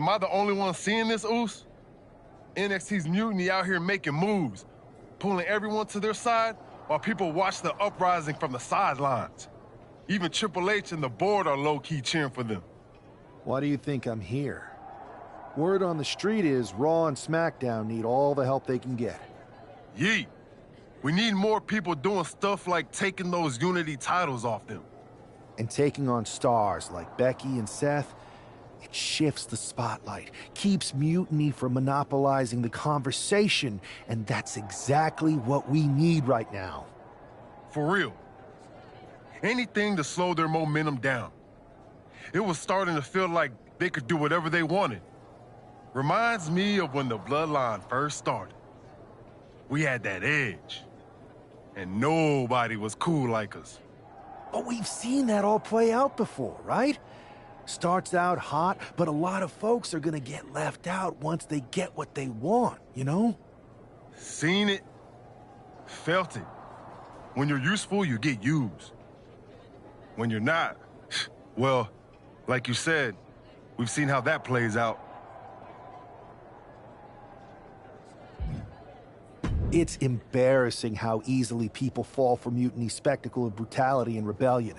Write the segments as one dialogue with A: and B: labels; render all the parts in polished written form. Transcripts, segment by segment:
A: Am I the only one seeing this, Oos? NXT's mutiny out here making moves, pulling everyone to their side while people watch the uprising from the sidelines. Even Triple H and the board are low-key cheering for them.
B: Why do you think I'm here? Word on the street is Raw and SmackDown need all the help they can get.
A: Yeet. We need more people doing stuff like taking those Unity titles off them.
B: And taking on stars like Becky and Seth, it shifts the spotlight, keeps Mutiny from monopolizing the conversation, and that's exactly what we need right now.
A: For real. Anything to slow their momentum down. It was starting to feel like they could do whatever they wanted. Reminds me of when the Bloodline first started. We had that edge. And nobody was cool like us.
B: But we've seen that all play out before, right? Starts out hot, but a lot of folks are gonna get left out once they get what they want, you know?
A: Seen it, felt it. When you're useful, you get used. When you're not, well, like you said, we've seen how that plays out.
B: It's embarrassing how easily people fall for Mutiny's spectacle of brutality and rebellion.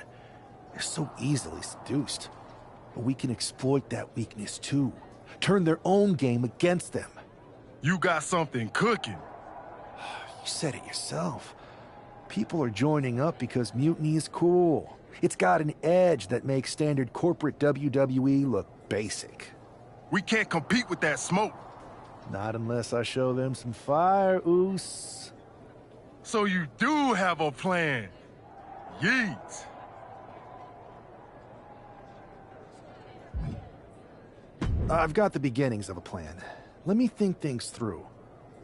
B: They're so easily seduced. But we can exploit that weakness too. Turn their own game against them.
A: You got something cooking.
B: You said it yourself. People are joining up because Mutiny is cool. It's got an edge that makes standard corporate WWE look basic.
A: We can't compete with that smoke.
B: Not unless I show them some fire, Oos.
A: So you do have a plan. Yeet.
B: I've got the beginnings of a plan. Let me think things through.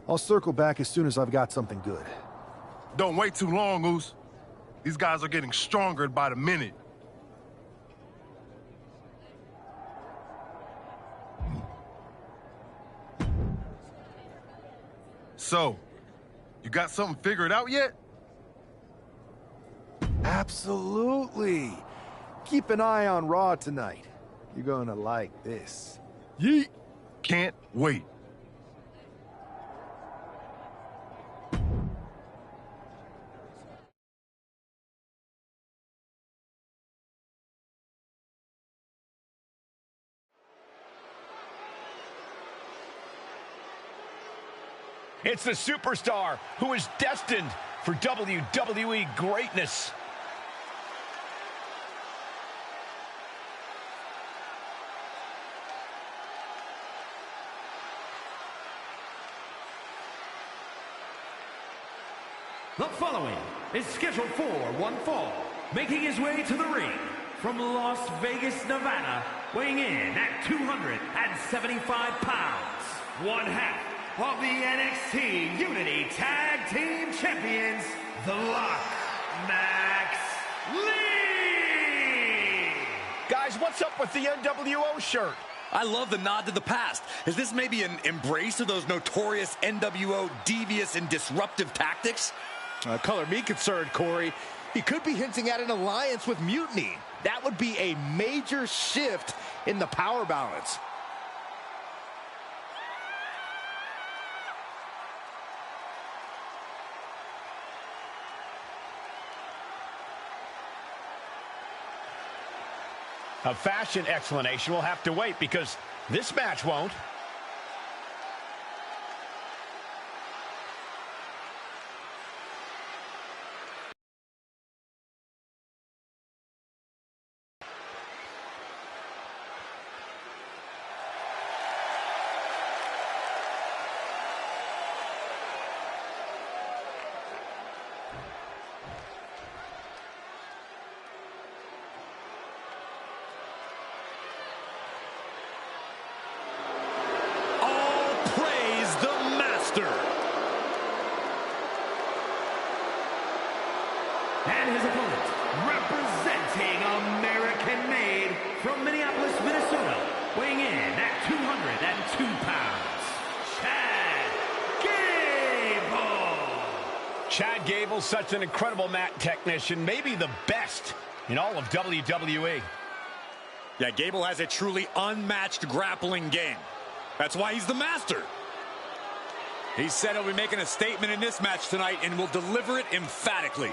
B: I'll circle back as soon as I've got something good.
A: Don't wait too long, Oos. These guys are getting stronger by the minute. So, you got something figured out yet?
B: Absolutely. Keep an eye on Raw tonight. You're gonna like this.
A: Yeet. Can't wait.
C: It's the superstar who is destined for WWE greatness.
D: The following is scheduled for one fall, making his way to the ring from Las Vegas, Nevada, weighing in at 275 pounds, one half of the NXT Unity Tag Team Champions, The Lock, Max Lee!
C: Guys, what's up with the NWO shirt?
E: I love the nod to the past. Is this maybe an embrace of those notorious NWO devious and disruptive tactics?
F: Color me concerned, Corey. He could be hinting at an alliance with Mutiny. That would be a major shift in the power balance.
C: A fashion explanation will have to wait because this match won't.
D: And his opponent, representing American-made from Minneapolis, Minnesota, weighing in at 202 pounds, Chad Gable.
C: Chad Gable's such an incredible mat technician, maybe the best in all of WWE.
E: Yeah, Gable has a truly unmatched grappling game. That's why he's the master. He said he'll be making a statement in this match tonight and will deliver it emphatically.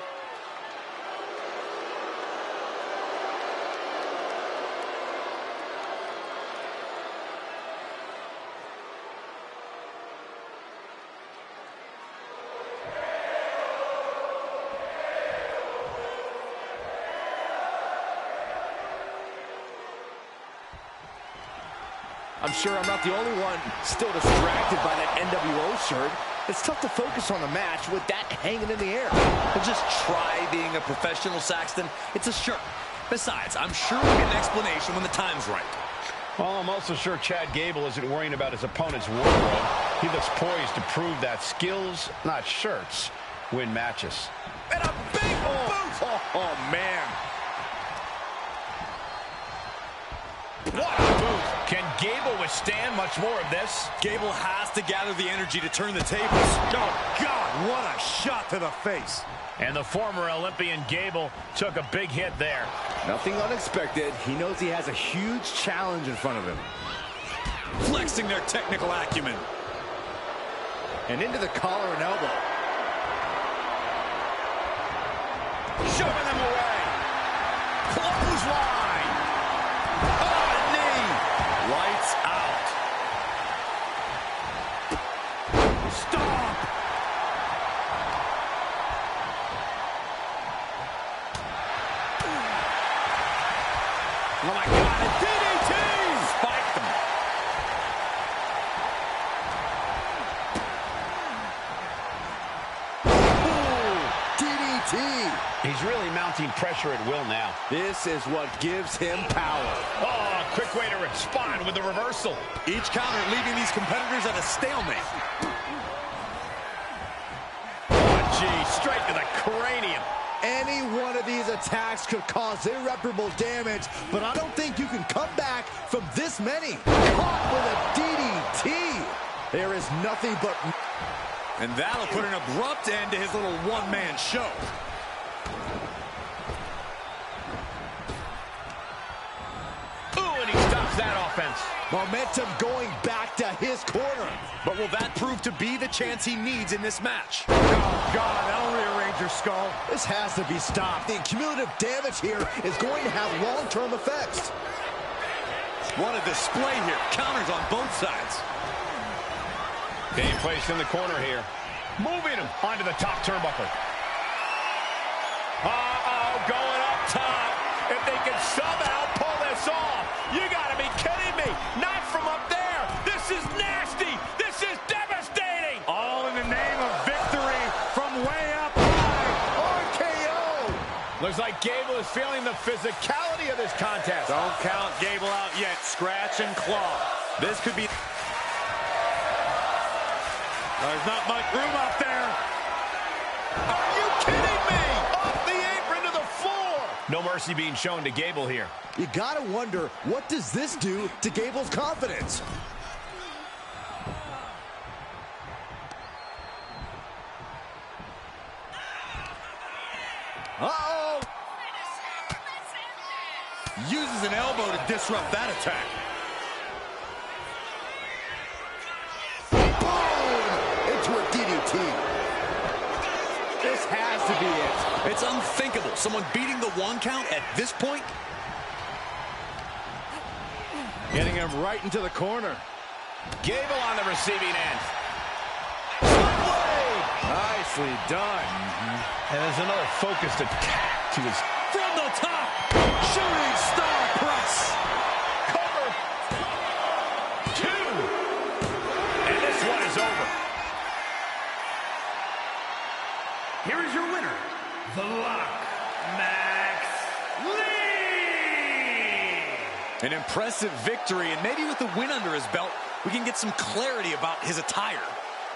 F: I'm sure I'm not the only one still distracted by that NWO shirt. It's tough to focus on the match with that hanging in the air.
E: Well, just try being a professional, Saxton. It's a shirt. Besides, I'm sure we'll get an explanation when the time's right.
C: Well, I'm also sure Chad Gable isn't worrying about his opponent's wardrobe. He looks poised to prove that skills, not shirts, win matches.
E: And a big boot!
F: Oh, man.
C: What a boot! Can Gable withstand much more of this?
E: Gable has to gather the energy to turn the tables.
F: Oh, God, what a shot to the face.
C: And the former Olympian Gable took a big hit there.
F: Nothing unexpected. He knows he has a huge challenge in front of him.
E: Flexing their technical acumen.
F: And into the collar and elbow.
E: Shoving them away. Clothesline. Oh, a knee. Lights out. Stop. Oh, my God. A DDT. Spiked them.
F: DDT.
C: He's really mounting pressure at will now.
F: This is what gives him power.
C: Oh, quick way to respond with the reversal.
E: Each counter leaving these competitors at a stalemate.
C: Oh, gee, straight to the cranium.
F: Any one of these attacks could cause irreparable damage, but I don't think you can come back from this many. Caught with a DDT. There is nothing but...
E: And that'll put an abrupt end to his little one-man show.
C: Ooh, and he stops that offense.
F: Momentum going back to his corner.
E: But will that prove to be the chance he needs in this match?
F: Oh, God, that'll rearrange your skull. This has to be stopped. The cumulative damage here is going to have long-term effects.
E: What a display here. Counters on both sides.
C: Being placed in the corner here. Moving him onto the top turnbuckle. Uh-oh, going up top. If they can somehow pull this off, you gotta be kidding me. Not from up there. This is nasty. This is devastating.
F: All in the name of victory from way up high. RKO.
C: Looks like Gable is feeling the physicality of this contest.
E: Don't count Gable out yet. Scratch and claw. This could be... There's not much room up there.
C: Are you kidding me? Off the apron to the floor. No mercy being shown to Gable here.
F: You gotta wonder, what does this do to Gable's confidence? Uh-oh!
E: Uses an elbow to disrupt that attack.
F: Into a DDT. This has to be it.
E: It's unthinkable. Someone beating the one count at this point.
F: Getting him right into the corner.
C: Gable on the receiving end.
F: Nicely done.
C: And there's another focused attack to his...
E: From the top. Shooting star press.
C: Cover. 2. And this one is over.
D: Here is your winner, The Lock, Max Lee!
E: An impressive victory, and maybe with the win under his belt, we can get some clarity about his attire.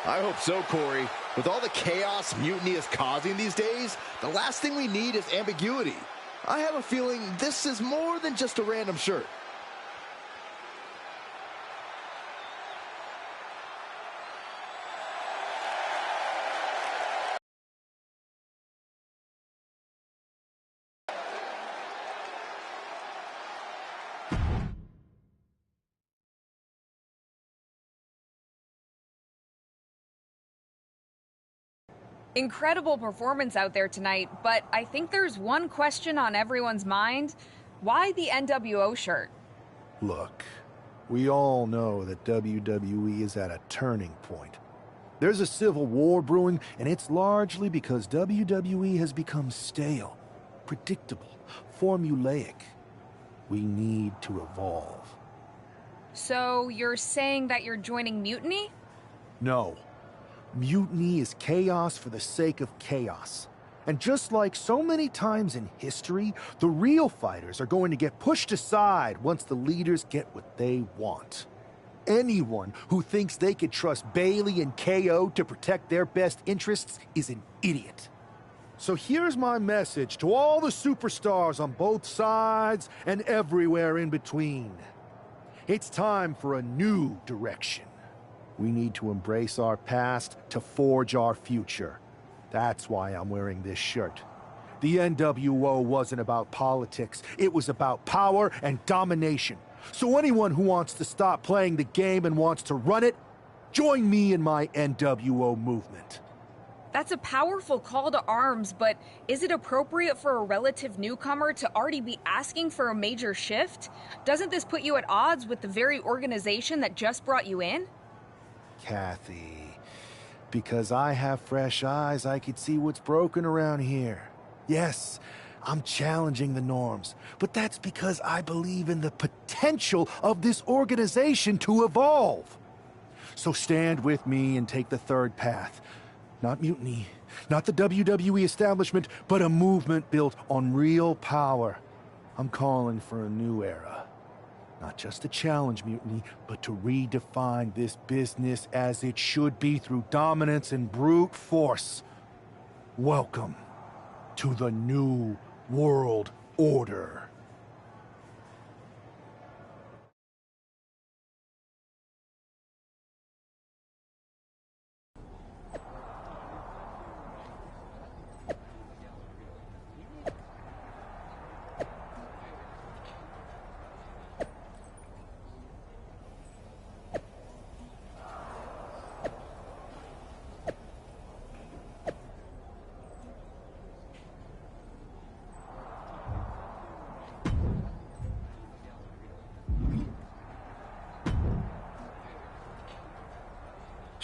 F: I hope so, Corey. With all the chaos Mutiny is causing these days, the last thing we need is ambiguity. I have a feeling this is more than just a random shirt.
G: Incredible performance out there tonight, but I think there's one question on everyone's mind. Why the NWO shirt?
B: Look, we all know that WWE is at a turning point. There's a civil war brewing, and it's largely because WWE has become stale, predictable, formulaic. We need to evolve.
G: So you're saying that you're joining Mutiny?
B: No. Mutiny is chaos for the sake of chaos. And just like so many times in history, the real fighters are going to get pushed aside once the leaders get what they want. Anyone who thinks they could trust Bailey and KO to protect their best interests is an idiot. So here's my message to all the superstars on both sides and everywhere in between. It's time for a new direction. We need to embrace our past to forge our future. That's why I'm wearing this shirt. The NWO wasn't about politics. It was about power and domination. So anyone who wants to stop playing the game and wants to run it, join me in my NWO movement.
G: That's a powerful call to arms, but is it appropriate for a relative newcomer to already be asking for a major shift? Doesn't this put you at odds with the very organization that just brought you in?
B: Kathy, because I have fresh eyes, I could see what's broken around here. Yes, I'm challenging the norms, but that's because I believe in the potential of this organization to evolve. So stand with me and take the third path. Not mutiny, not the WWE establishment, but a movement built on real power. I'm calling for a new era. Not just to challenge mutiny, but to redefine this business as it should be through dominance and brute force. Welcome to the New World Order.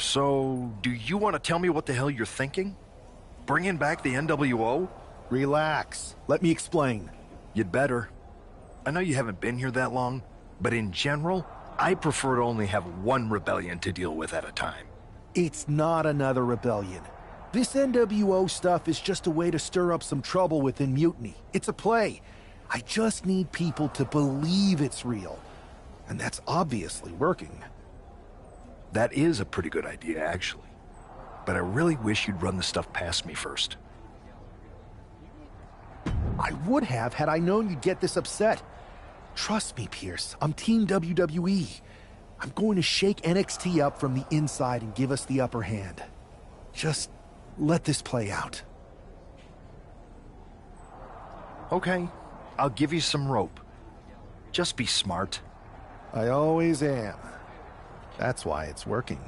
H: So, do you want to tell me what the hell you're thinking? Bringing back the NWO?
B: Relax. Let me explain.
H: You'd better. I know you haven't been here that long, but in general, I prefer to only have one rebellion to deal with at a time.
B: It's not another rebellion. This NWO stuff is just a way to stir up some trouble within Mutiny. It's a play. I just need people to believe it's real. And that's obviously working.
H: That is a pretty good idea, actually. But I really wish you'd run the stuff past me first.
B: I would have had I known you'd get this upset. Trust me, Pierce. I'm Team WWE. I'm going to shake NXT up from the inside and give us the upper hand. Just let this play out.
H: Okay, I'll give you some rope. Just be smart.
B: I always am. That's why it's working.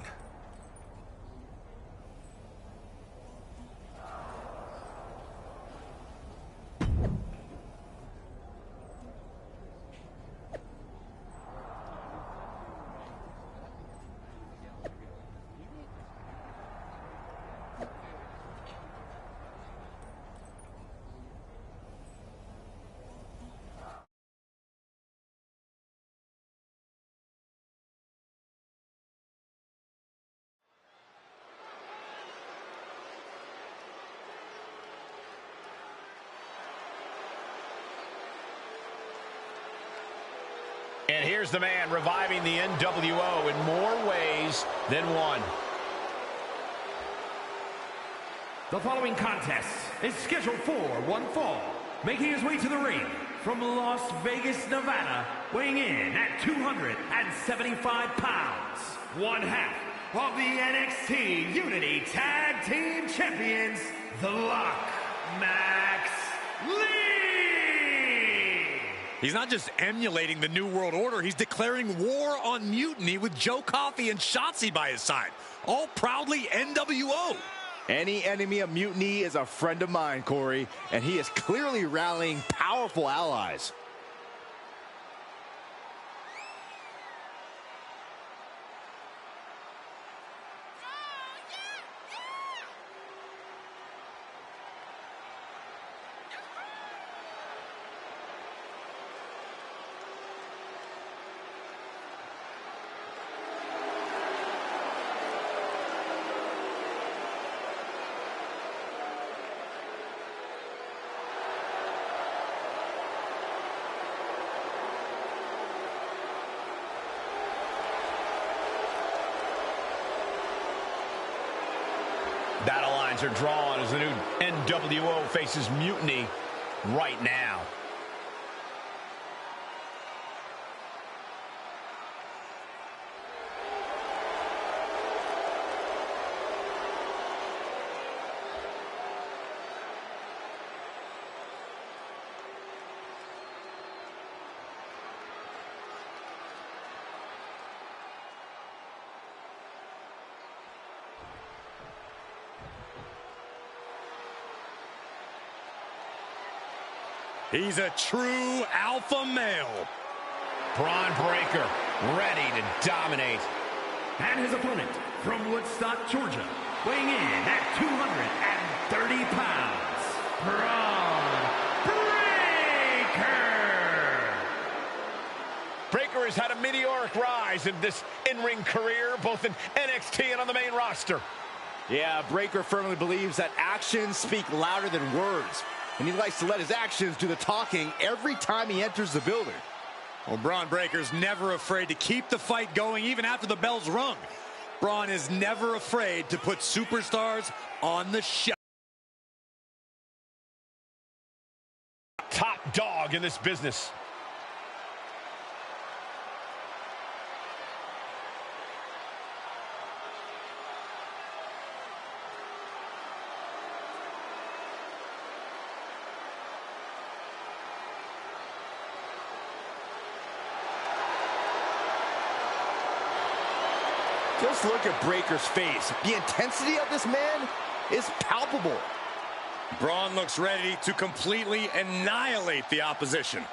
C: And here's the man reviving the NWO in more ways than one.
D: The following contest is scheduled for one fall. Making his way to the ring from Las Vegas, Nevada, weighing in at 275 pounds, one half of the NXT Unity Tag Team Champions, The Lock, Max Lee.
E: He's not just emulating the New World Order, he's declaring war on Mutiny with Joe Coffey and Shotzi by his side, all proudly NWO.
F: Any enemy of Mutiny is a friend of mine, Corey, and he is clearly rallying powerful allies.
C: Battle lines are drawn as the new NWO faces Mutiny right now.
E: He's a true alpha male.
C: Braun Breaker ready to dominate.
D: And his opponent from Woodstock, Georgia, weighing in at 230 pounds, Braun Breaker.
C: Breaker has had a meteoric rise in this in-ring career, both in NXT and on the main roster.
F: Yeah, Breaker firmly believes that actions speak louder than words, and he likes to let his actions do the talking every time he enters the building.
E: Well, Braun Breaker's never afraid to keep the fight going even after the bell's rung. Braun is never afraid to put superstars on the shelf.
C: Top dog in this business.
F: Just look at Breaker's face. The intensity of this man is palpable.
E: Braun looks ready to completely annihilate the opposition.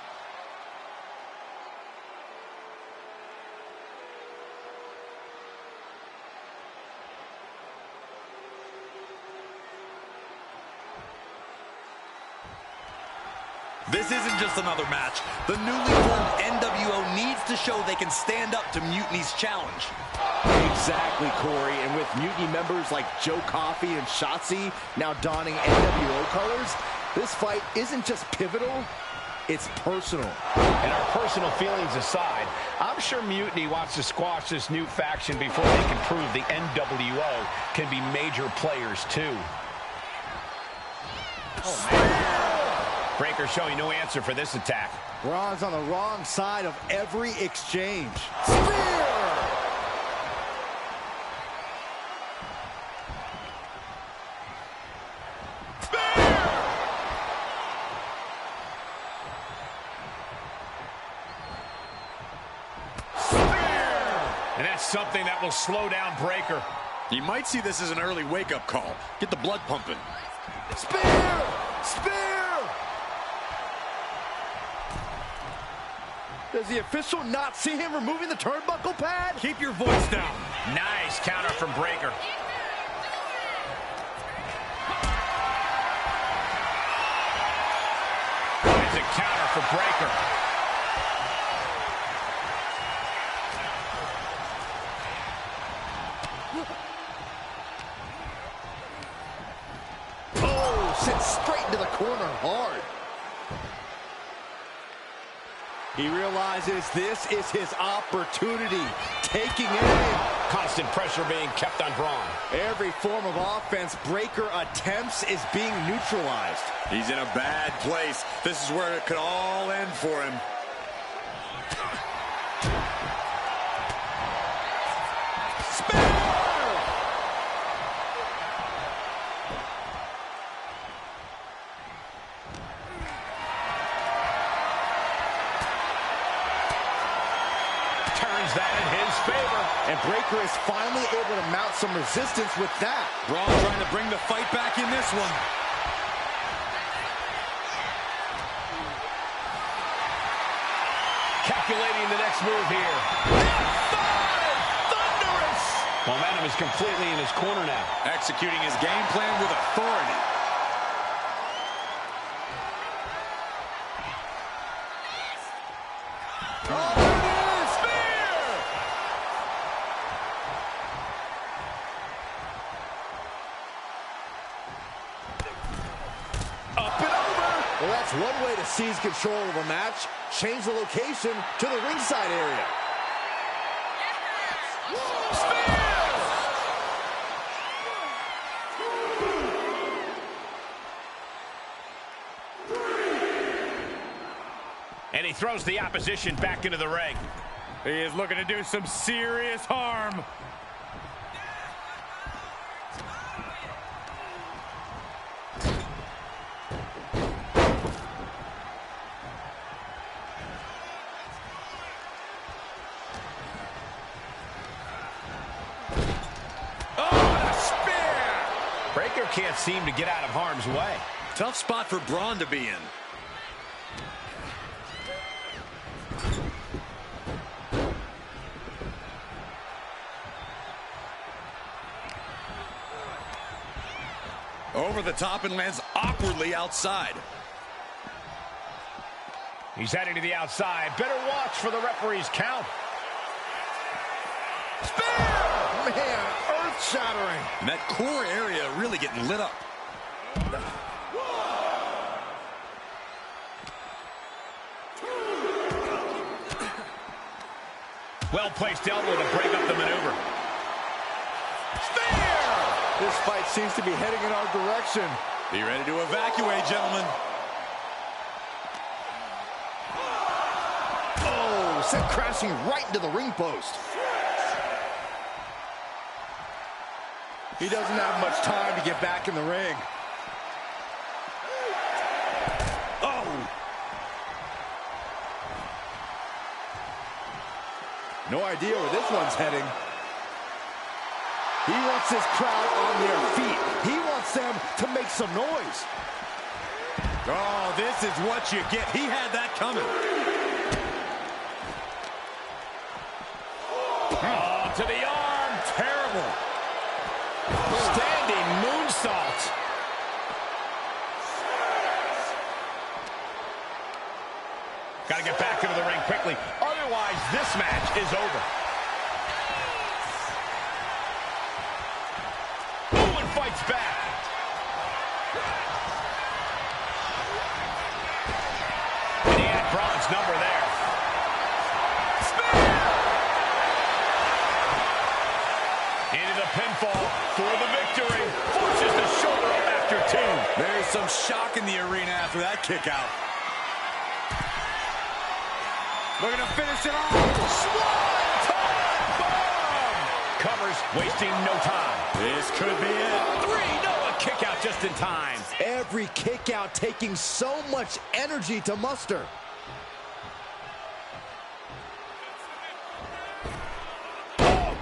E: This isn't just another match. The newly formed NWO needs to show they can stand up to Mutiny's challenge.
F: Exactly, Corey. And with Mutiny members like Joe Coffey and Shotzi now donning NWO colors, this fight isn't just pivotal, it's personal.
C: And our personal feelings aside, I'm sure Mutiny wants to squash this new faction before they can prove the NWO can be major players too. Oh, man. Breaker showing no answer for this attack.
F: Braun's on the wrong side of every exchange. Spear!
C: And that's something that will slow down Breaker.
E: You might see this as an early wake-up call. Get the blood pumping.
F: Spear! Spear! Does the official not see him removing the turnbuckle pad?
E: Keep your voice down.
C: Nice counter from Breaker. It's a counter for Breaker.
F: Oh, sent straight into the corner hard. He realizes this is his opportunity. Taking aim.
C: Constant pressure being kept on Braun.
F: Every form of offense Breaker attempts is being neutralized.
E: He's in a bad place. This is where it could all end for him.
C: that in his favor.
F: And Breakker is finally able to mount some resistance with that.
E: Braun trying to bring the fight back in this one.
C: Calculating the next move here. Thunderous! Momentum is completely in his corner now.
E: Executing his game plan with authority.
F: Well, that's one way to seize control of a match. Change the location to the ringside area.
C: And he throws the opposition back into the ring. He is looking to do some serious harm. Breakker can't seem to get out of harm's way.
E: Tough spot for Braun to be in. Over the top and lands awkwardly outside.
C: He's heading to the outside. Better watch for the referee's count.
F: Man, earth-shattering.
E: And that core area really getting lit up.
C: Well-placed elbow to break up the maneuver.
F: This fight seems to be heading in our direction.
E: Be ready to evacuate, gentlemen.
F: Oh, sent crashing right into the ring post. He doesn't have much time to get back in the ring. Oh! No idea where this one's heading. He wants his crowd on their feet. He wants them to make some noise.
E: Oh, this is what you get. He had that coming.
C: Oh, to the arm. Terrible. Standing moonsault. Got to get back into the ring quickly. Otherwise, this match is over. Ooh, and fights back. And he had Braun's number there. Into the pinfall for the victory. Forces the shoulder up after two.
E: There's some shock in the arena after that kick out. Looking to finish it off.
C: Swanton bomb. Covers, wasting no time.
E: This could be it.
C: 3, no, a kick out just in time.
F: Every kick out taking so much energy to muster.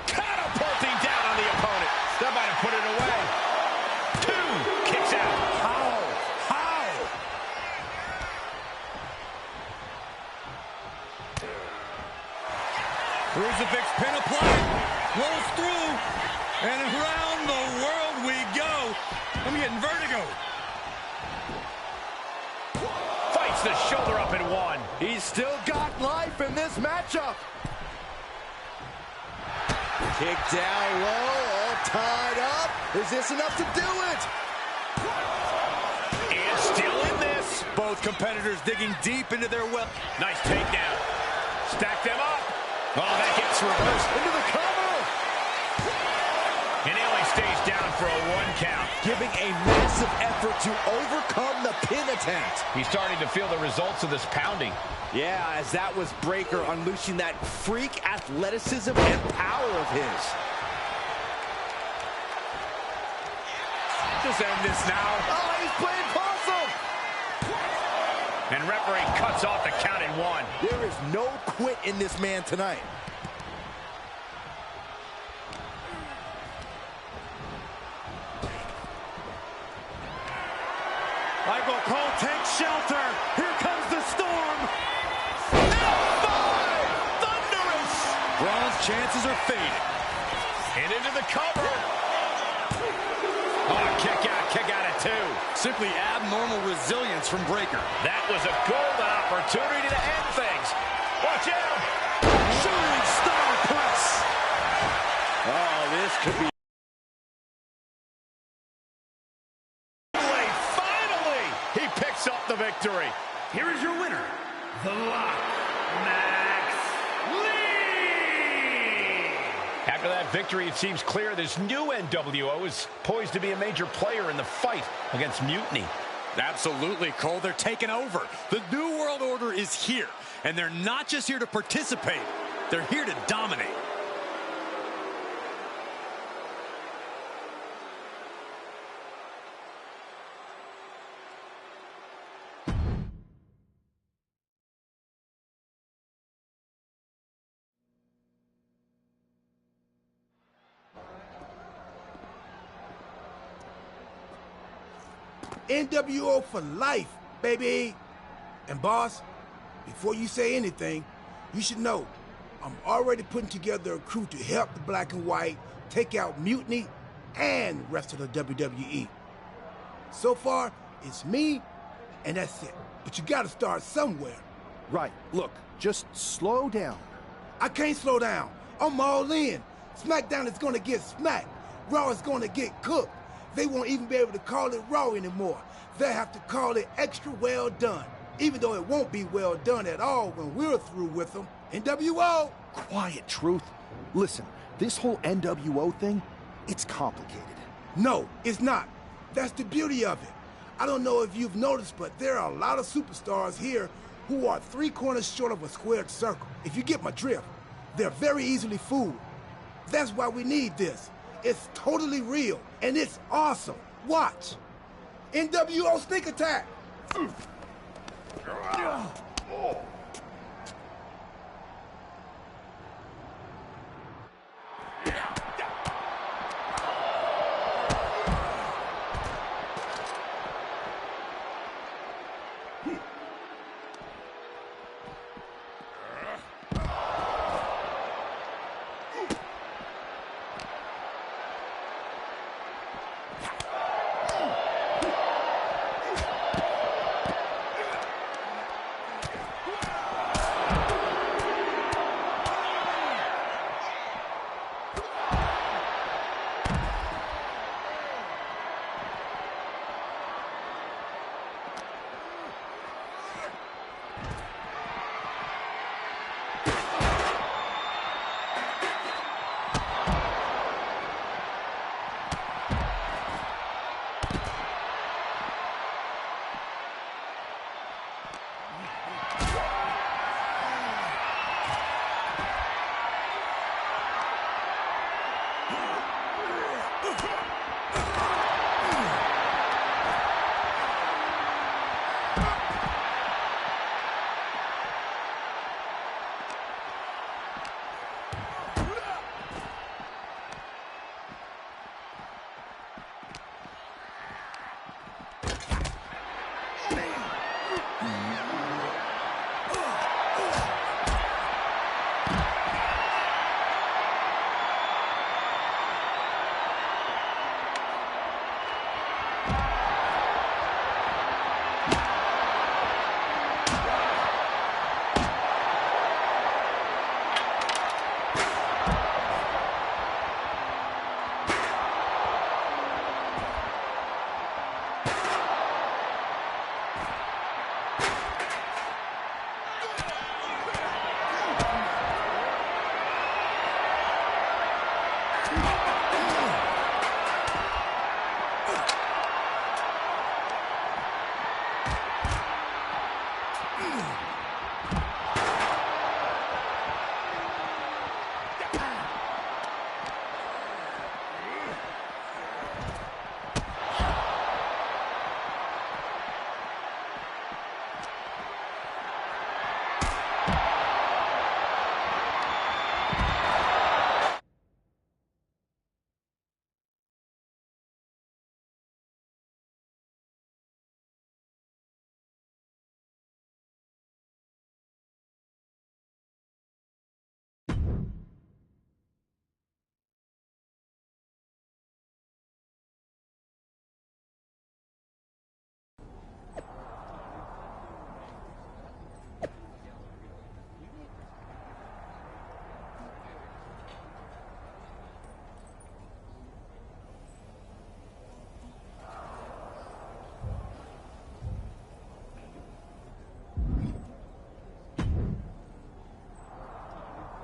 C: Catapulting down on the opponent. That might have put it away. 2, kicks out.
F: How?
E: Crucifix pin applied. Rolls through. And around the world we go. I'm getting vertigo.
C: Fights the shoulder up in 1.
F: He's still got life in this matchup. Kick down low, all tied up. Is this enough to do it?
C: And still in this.
E: Both competitors digging deep into their well.
C: Nice takedown. Stack them up. Oh, that gets reversed.
F: Into the cover.
C: And he only stays down for a 1 count.
F: Giving a massive effort to overcome the pin attempt.
C: He's starting to feel the results of this pounding.
F: Yeah, as that was Breakker unleashing that freak athleticism and power of his.
C: Just end this now.
F: Oh, he's playing possum.
C: And referee cuts off the count in 1.
F: There is no quit in this man tonight. Cole takes shelter. Here comes the storm.
C: F5! Thunderous!
E: Braun's chances are fading.
C: And into the cover. Oh, kick out at 2.
E: Simply abnormal resilience from Breakker.
C: That was a golden opportunity to end things. Watch out!
F: Shooting star press.
C: Oh, this could be... Finally, he picks up the victory.
D: Here is your winner, The Lock, Max Lee!
C: After that victory, it seems clear this new NWO is poised to be a major player in the fight against Mutiny.
E: Absolutely, Cole. They're taking over. The New World Order is here. And they're not just here to participate. They're here to dominate.
I: NWO for life, baby. And boss, before you say anything, you should know I'm already putting together a crew to help the Black and White take out Mutiny and rest of the WWE. So far, it's me, and that's it. But you gotta start somewhere.
B: Right. Look, just slow down.
I: I can't slow down. I'm all in. SmackDown is gonna get smacked. Raw is gonna get cooked. They won't even be able to call it Raw anymore. They'll have to call it extra well done. Even though it won't be well done at all when we're through with them. NWO!
B: Quiet, Truth. Listen, this whole NWO thing, it's complicated.
I: No, it's not. That's the beauty of it. I don't know if you've noticed, but there are a lot of superstars here who are 3 corners short of a squared circle. If you get my drift, they're very easily fooled. That's why we need this. It's totally real, and it's awesome. Watch. NWO sneak attack.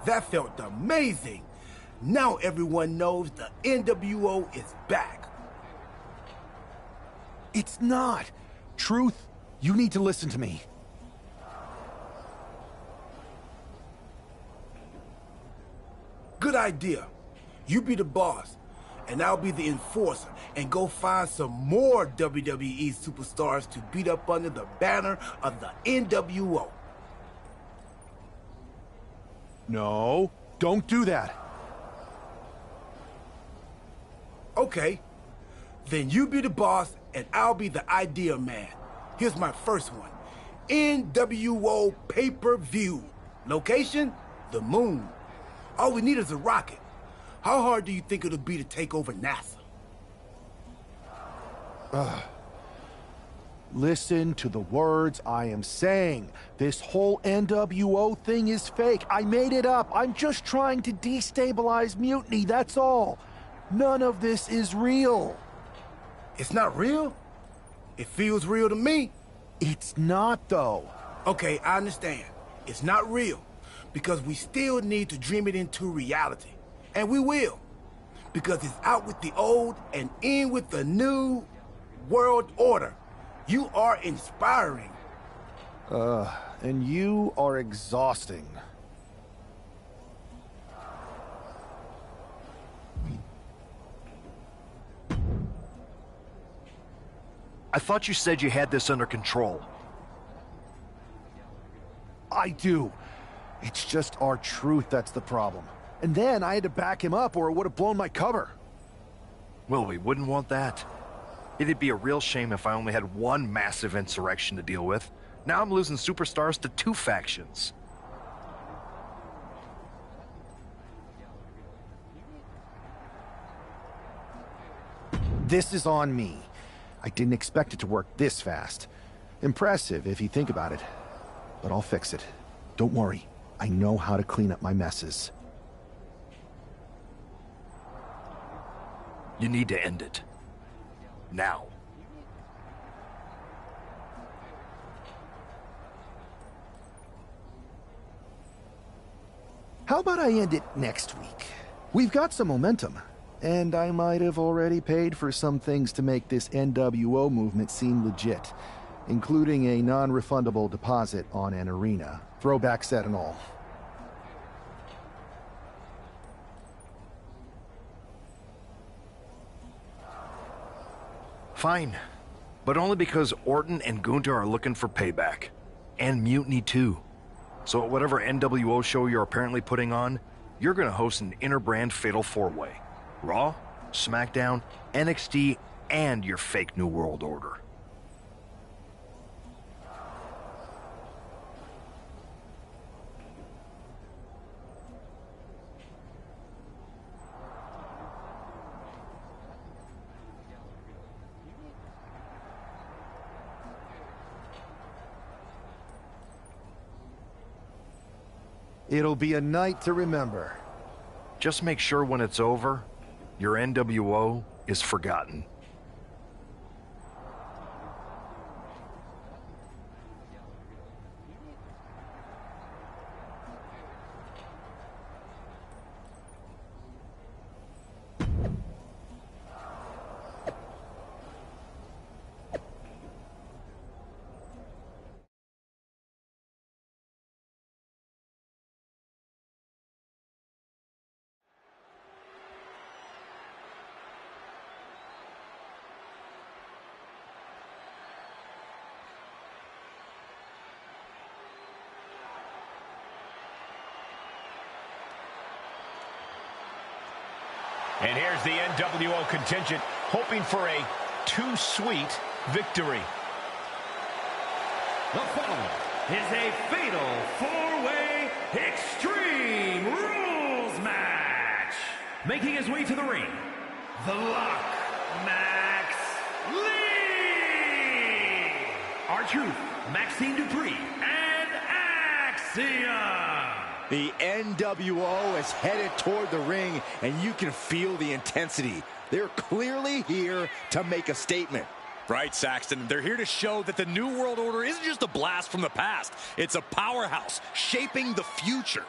I: That felt amazing. Now everyone knows the NWO is back.
B: It's not. Truth, you need to listen to me.
I: Good idea. You be the boss, and I'll be the enforcer, and go find some more WWE superstars to beat up under the banner of the NWO.
B: No, don't do that.
I: Okay, then you be the boss, and I'll be the idea man. Here's my first one. NWO pay-per-view. Location? The moon. All we need is a rocket. How hard do you think it'll be to take over NASA?
B: Listen to the words I am saying. This whole NWO thing is fake. I made it up. I'm just trying to destabilize Mutiny, that's all. None of this is real.
I: It's not real? It feels real to me.
B: It's not, though.
I: Okay, I understand. It's not real, because we still need to dream it into reality. And we will. Because it's out with the old and in with the new world order. You are inspiring.
B: And you are exhausting.
H: I thought you said you had this under control.
B: I do. It's just our truth that's the problem. And then I had to back him up or it would have blown my cover.
H: Well, we wouldn't want that. It'd be a real shame if I only had one massive insurrection to deal with. Now I'm losing superstars to two factions.
B: This is on me. I didn't expect it to work this fast. Impressive if you think about it. But I'll fix it. Don't worry. I know how to clean up my messes.
H: You need to end it. Now.
B: How about I end it next week? We've got some momentum. And I might have already paid for some things to make this NWO movement seem legit, including a non-refundable deposit on an arena, throwback set and all.
H: Fine. But only because Orton and Gunther are looking for payback. And Mutiny too. So at whatever NWO show you're apparently putting on, you're gonna host an inter-brand fatal four-way. Raw, SmackDown, NXT, and your fake New World Order.
B: It'll be a night to remember.
H: Just make sure when it's over, your NWO is forgotten.
C: And here's the NWO contingent hoping for a too-sweet victory.
D: The following is a fatal four-way Extreme Rules match. Making his way to the ring, the Lock Max Lee, R-Truth, Maxine Dupree, and Axiom.
F: The NWO is headed toward the ring, and you can feel the intensity. They're clearly here to make a statement.
E: Right, Saxton. They're here to show that the New World Order isn't just a blast from the past. It's a powerhouse shaping the future.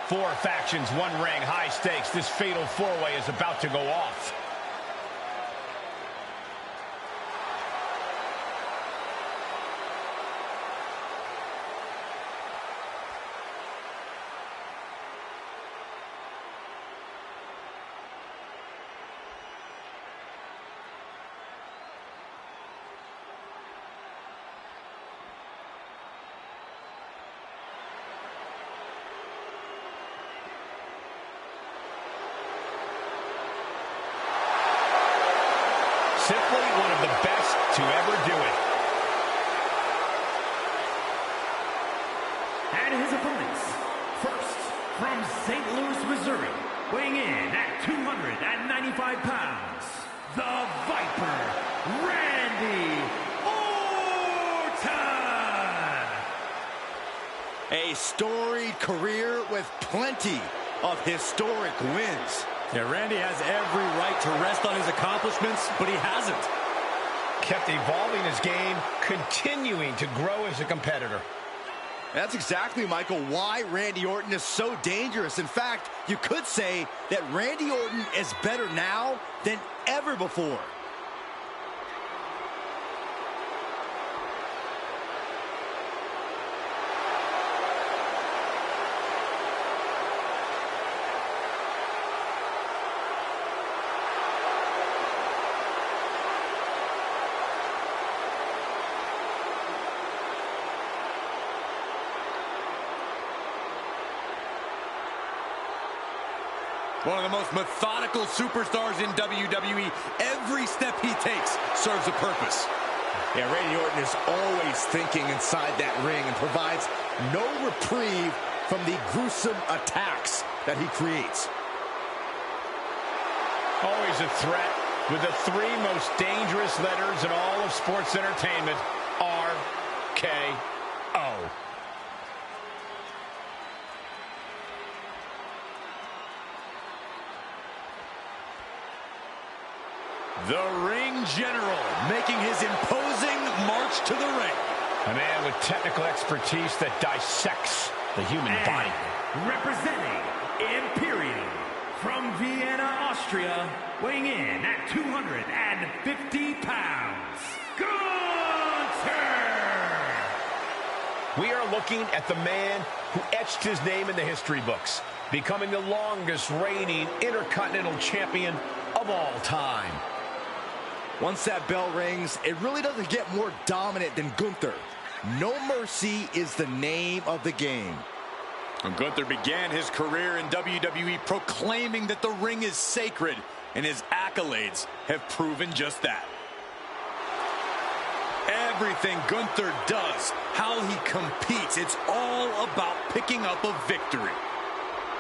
C: 4 factions, 1 ring, high stakes. This fatal 4-way is about to go off. Simply one of the best to ever do it.
D: And his opponents, first from St. Louis, Missouri, weighing in at 295 pounds, the Viper, Randy Orton!
F: A storied career with plenty of historic wins.
E: Yeah, Randy has every right to rest on his accomplishments, but he hasn't.
C: Kept evolving his game, continuing to grow as a competitor.
F: That's exactly, Michael, why Randy Orton is so dangerous. In fact, you could say that Randy Orton is better now than ever before.
E: One of the most methodical superstars in WWE. Every step he takes serves a purpose.
F: Yeah, Randy Orton is always thinking inside that ring and provides no reprieve from the gruesome attacks that he creates.
C: Always a threat with the 3 most dangerous letters in all of sports entertainment, RKO.
E: The ring general making his imposing march to the ring.
C: A man with technical expertise that dissects the human body.
D: Representing Imperium from Vienna, Austria, weighing in at 250 pounds, Gunther!
C: We are looking at the man who etched his name in the history books, becoming the longest reigning Intercontinental Champion of all time.
F: Once that bell rings, it really doesn't get more dominant than Gunther. No mercy is the name of the game.
E: And Gunther began his career in WWE proclaiming that the ring is sacred, and his accolades have proven just that. Everything Gunther does, how he competes, it's all about picking up a victory.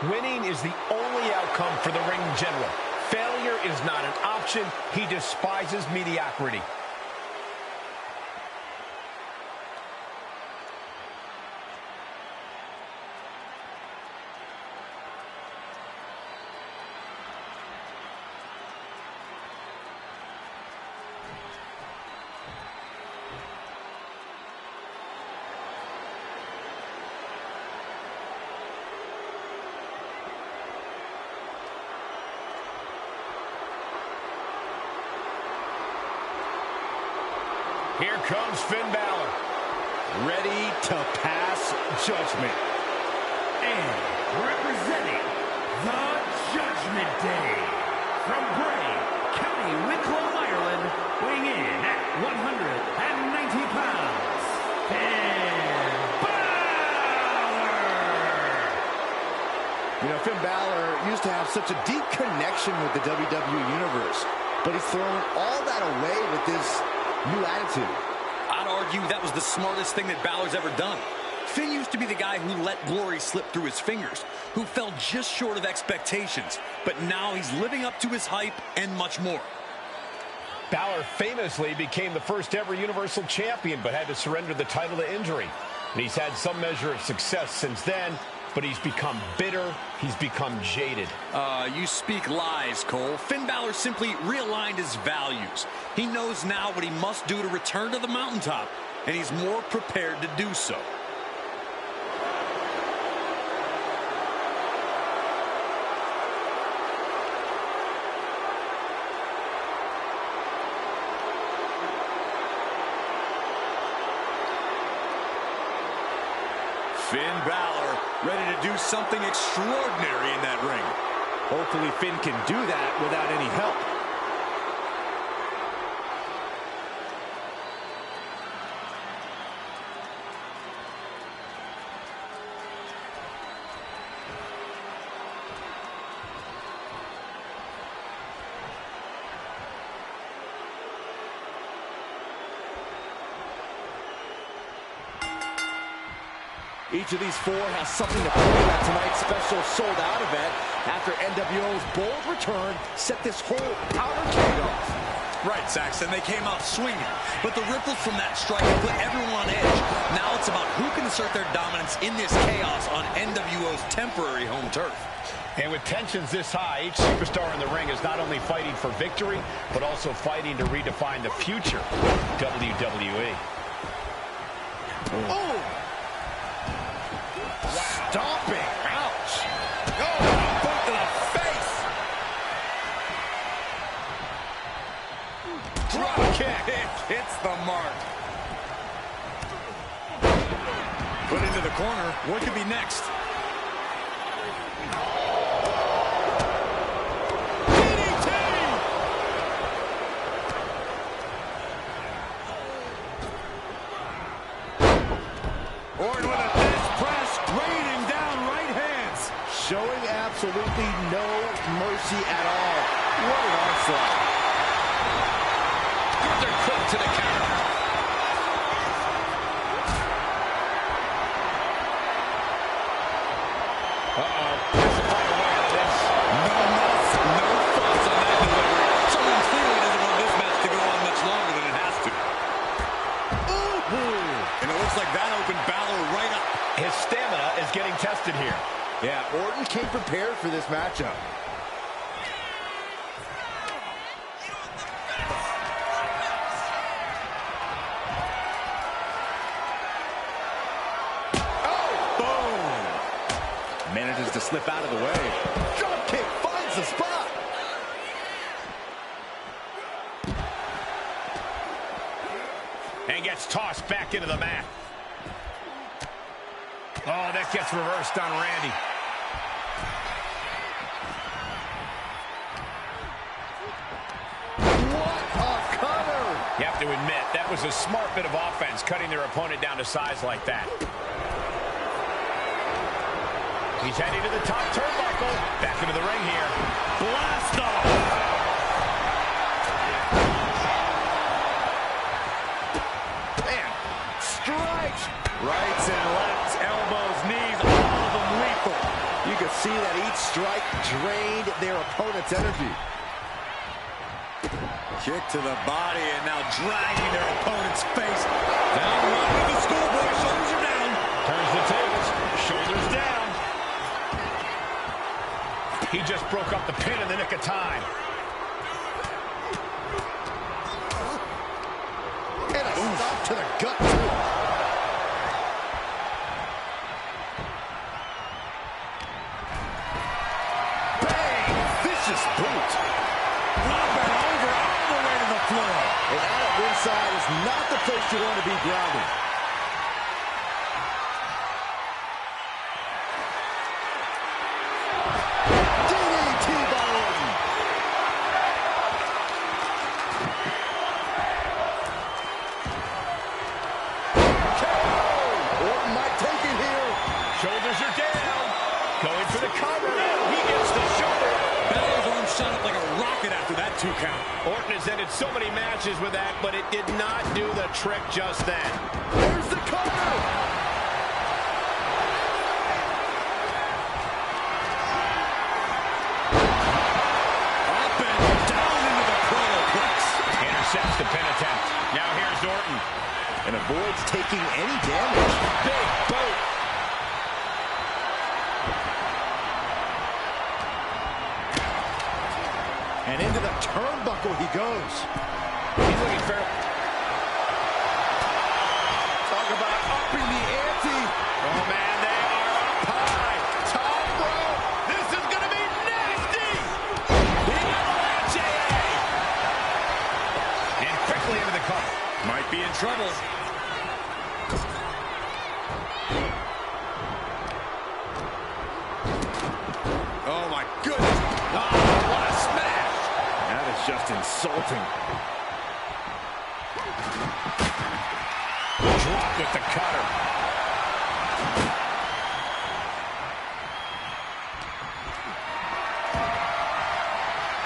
C: Winning is the only outcome for the ring general. Failure is not an option. He despises mediocrity. Here comes Finn Balor.
F: Ready to pass judgment.
D: And representing the Judgment Day from Bray, County Wicklow, Ireland, weighing in at 190 pounds, Finn Balor!
F: You know, Finn Balor used to have such a deep connection with the WWE Universe, but he's thrown all that away with this new attitude.
E: I'd argue that was the smartest thing that Balor's ever done. Finn used to be the guy who let glory slip through his fingers, who fell just short of expectations, but now he's living up to his hype and much more.
C: Balor famously became the first ever Universal Champion, but had to surrender the title to injury. And he's had some measure of success since then, but he's become bitter, he's become jaded.
E: You speak lies, Cole. Finn Balor simply realigned his values. He knows now what he must do to return to the mountaintop, and he's more prepared to do so. Finn Balor ready to do something extraordinary in that ring.
F: Hopefully Finn can do that without any help. Each of these four has something to prove at tonight's special sold-out event after NWO's bold return set this whole powderkeg off.
E: Right, Saxton, they came out swinging, but the ripples from that strike put everyone on edge. Now it's about who can assert their dominance in this chaos on NWO's temporary home turf.
C: And with tensions this high, each superstar in the ring is not only fighting for victory, but also fighting to redefine the future of WWE.
F: Oh! Stomping. Ouch. Oh, boot to the face.
E: Drop kick. It hits the mark. Put into the corner. What could be next?
F: Showing absolutely no mercy at all. What an onslaught.
E: They're quick to the counter. Uh-oh. There's a fight away out of this. No mess, no fuss on that delivery. Someone clearly doesn't want this match to go on much longer than it has to. Ooh. And it looks like that opened Balor right up.
C: His stamina is getting tested here.
F: Yeah, Orton came prepared for this matchup. Oh! Boom! Manages to slip out of the way. Drop kick finds the spot.
C: And gets tossed back into the mat. Oh, that gets reversed on Randy.
F: What a cover!
C: You have to admit, that was a smart bit of offense, cutting their opponent down to size like that. He's heading to the top turnbuckle. Back into the ring here. Blast off!
F: Man, strikes! Rights and lefts, elbows, knees, all of them lethal. You can see that each strike drained their opponent's energy.
E: Kick to the body and now dragging their opponent's face. Down right with the schoolboy. Shoulders are down.
C: Turns the tables. Shoulders down. He just broke up the pin in the nick of time.
F: And a stop to the gut, too. Bang! Vicious boot.
E: Up and over, all the way to the floor.
F: And out at ringside is not the place you want to be grounded. DDT by Orton. Orton might take it here.
C: Shoulders are down. Going for the cover. He gets the shoulder.
E: Balor's arm shot up like a rocket after that 2 count.
C: Orton has ended so many matches with that, but it did not do the trick just then.
F: There's the cover.
E: Up and down into the proloplex.
C: Intercepts the pin attempt. Now here's Orton.
F: And avoids taking any damage.
C: Big boot.
F: And into the turnbuckle he goes.
C: He's looking fair.
F: Talk about upping the ante.
C: Oh, man, they are up high. Top rope. This is going to be nasty. The Avalanche. And quickly into the cover.
E: Might be in trouble.
F: just insulting.
C: Drop with the cutter.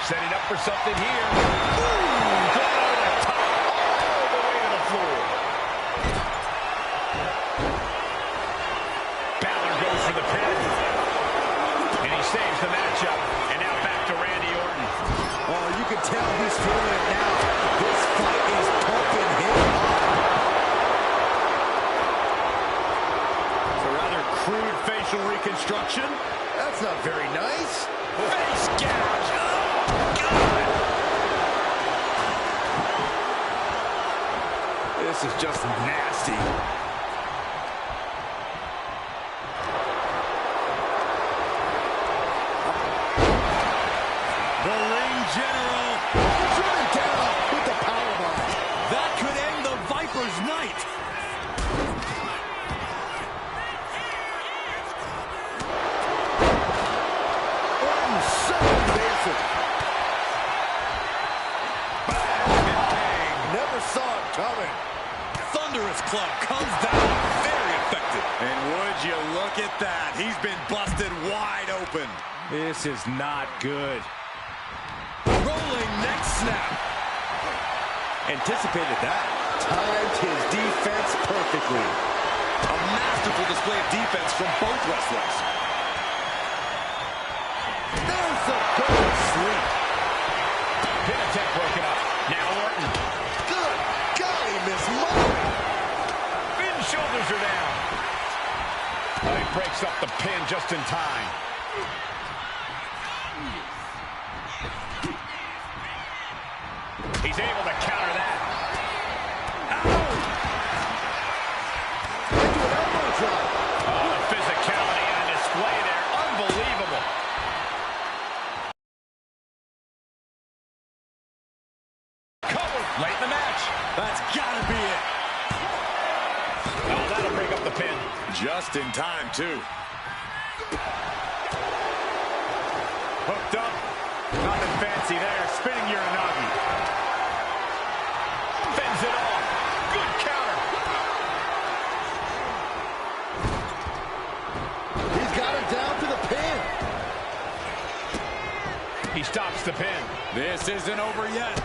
C: Setting up for something here. Ooh, going over the top, all the way to the floor. Balor goes for the pin. And he saves the matchup. And now back to Randy Orton.
F: Oh, you can tell he's feeling it now. This fight is pumping him up.
E: It's a rather crude facial reconstruction.
F: That's not very nice.
E: Face gouge. Oh, God.
F: This is just nasty.
E: The ring general.
F: Driven down with the powerbomb.
E: That could end the Viper's night.
F: Orton so invasive.
E: Bang.
F: Never saw it coming.
E: Thunderous club comes down. Very effective. And would you look at that? He's been busted wide open.
F: This is not good.
E: Rolling neck snap.
F: Anticipated that. Timed his defense perfectly.
E: A masterful display of defense from both wrestlers.
F: There's the goal sleep.
C: Pin attempt broken up. Now Orton.
F: Good golly, Miss Molly.
C: Finn's shoulders are down. Oh, he breaks up the pin just in time. He's able to counter that.
F: Into an elbow drop.
C: Oh, the physicality on display there. Unbelievable. Cover late in the match.
E: That's gotta be it.
C: Oh, that'll break up the pin.
E: Just in time, too.
C: Hooked up. Nothing fancy there. Spinning Uranagi. Fends it off. Good counter.
F: He's got him down to the pin.
C: He stops the pin.
E: This isn't over yet.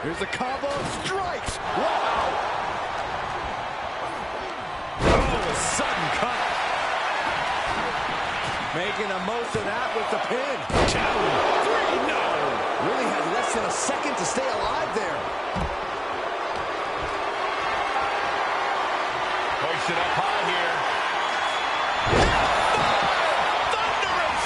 F: Here's the combo strikes. Wow.
E: Oh, a sudden cut.
F: Making the most of that with the pin.
C: 2, 3, no.
F: Really had less than a second to stay alive there.
C: Hoisted up high here. Thunderous.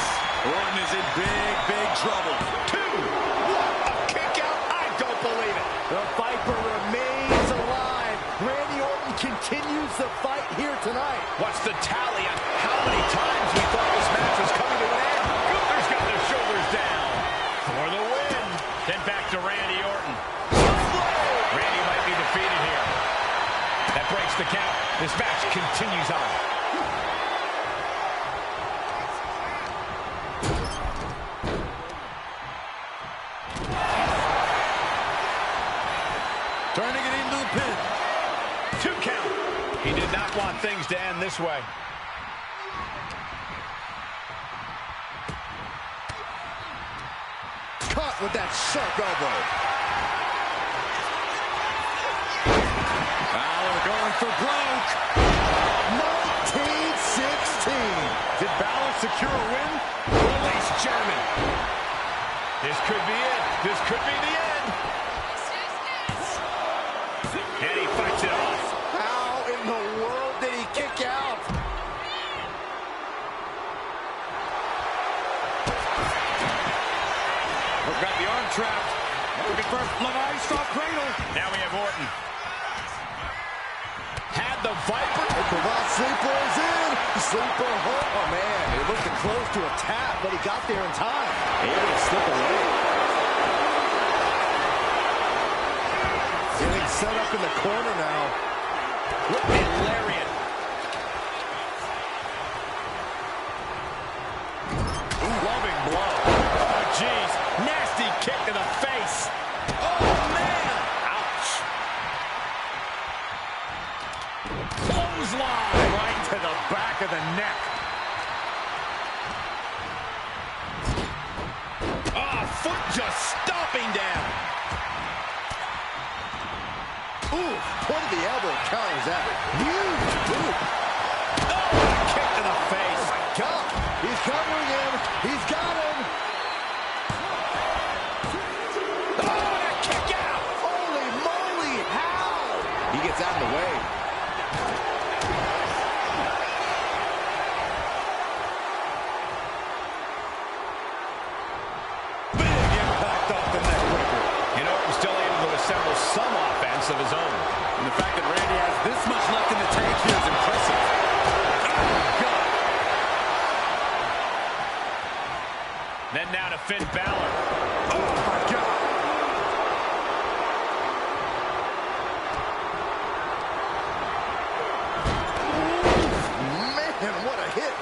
E: Orton is in big, big trouble.
C: 2. What a kick out. I don't believe it.
F: The Viper remains alive. Randy Orton continues the fight here tonight.
C: What's the tally on how many times we thought this match was coming to an end? Gunther's got their shoulders down for the win. Then back to Randy Orton. Randy might be defeated here. That breaks the count. This match continues on.
E: Turning it into the pin.
C: 2 count. He did not want things to end this way.
F: Caught with that sharp elbow.
E: Balor going for broke.
F: 1916.
E: Did Balor secure a win?
C: Release German. This could be it. This could be the end. And he fights it off.
F: How in the world did he kick out?
E: We've got the arm trapped. Looking for Myrise off cradle.
C: Now we have Orton. Had the Viper.
F: The Cravat Sleeper is in. Sleeper hook. Oh, man. It looked close to a tap, but he got there in time. Able to slip away. Getting set up in the corner now.
C: And lariat. Loving blow. Oh, jeez. Nasty kick to the face.
E: Clothesline right to the back of the neck. Foot just stomping down.
F: Ooh, point of the elbow counters that. Huge boot.
E: Oh, kick to the face.
F: Oh, my God. He's covering him. He's got him.
E: Oh, and a kick out.
F: Holy moly, how? He gets out of the way.
C: Some offense of his own.
E: And the fact that Randy has this much left in the tank here is impressive. Oh, God.
C: Then now to Finn Balor.
E: Oh, my God.
F: Man, what a hit.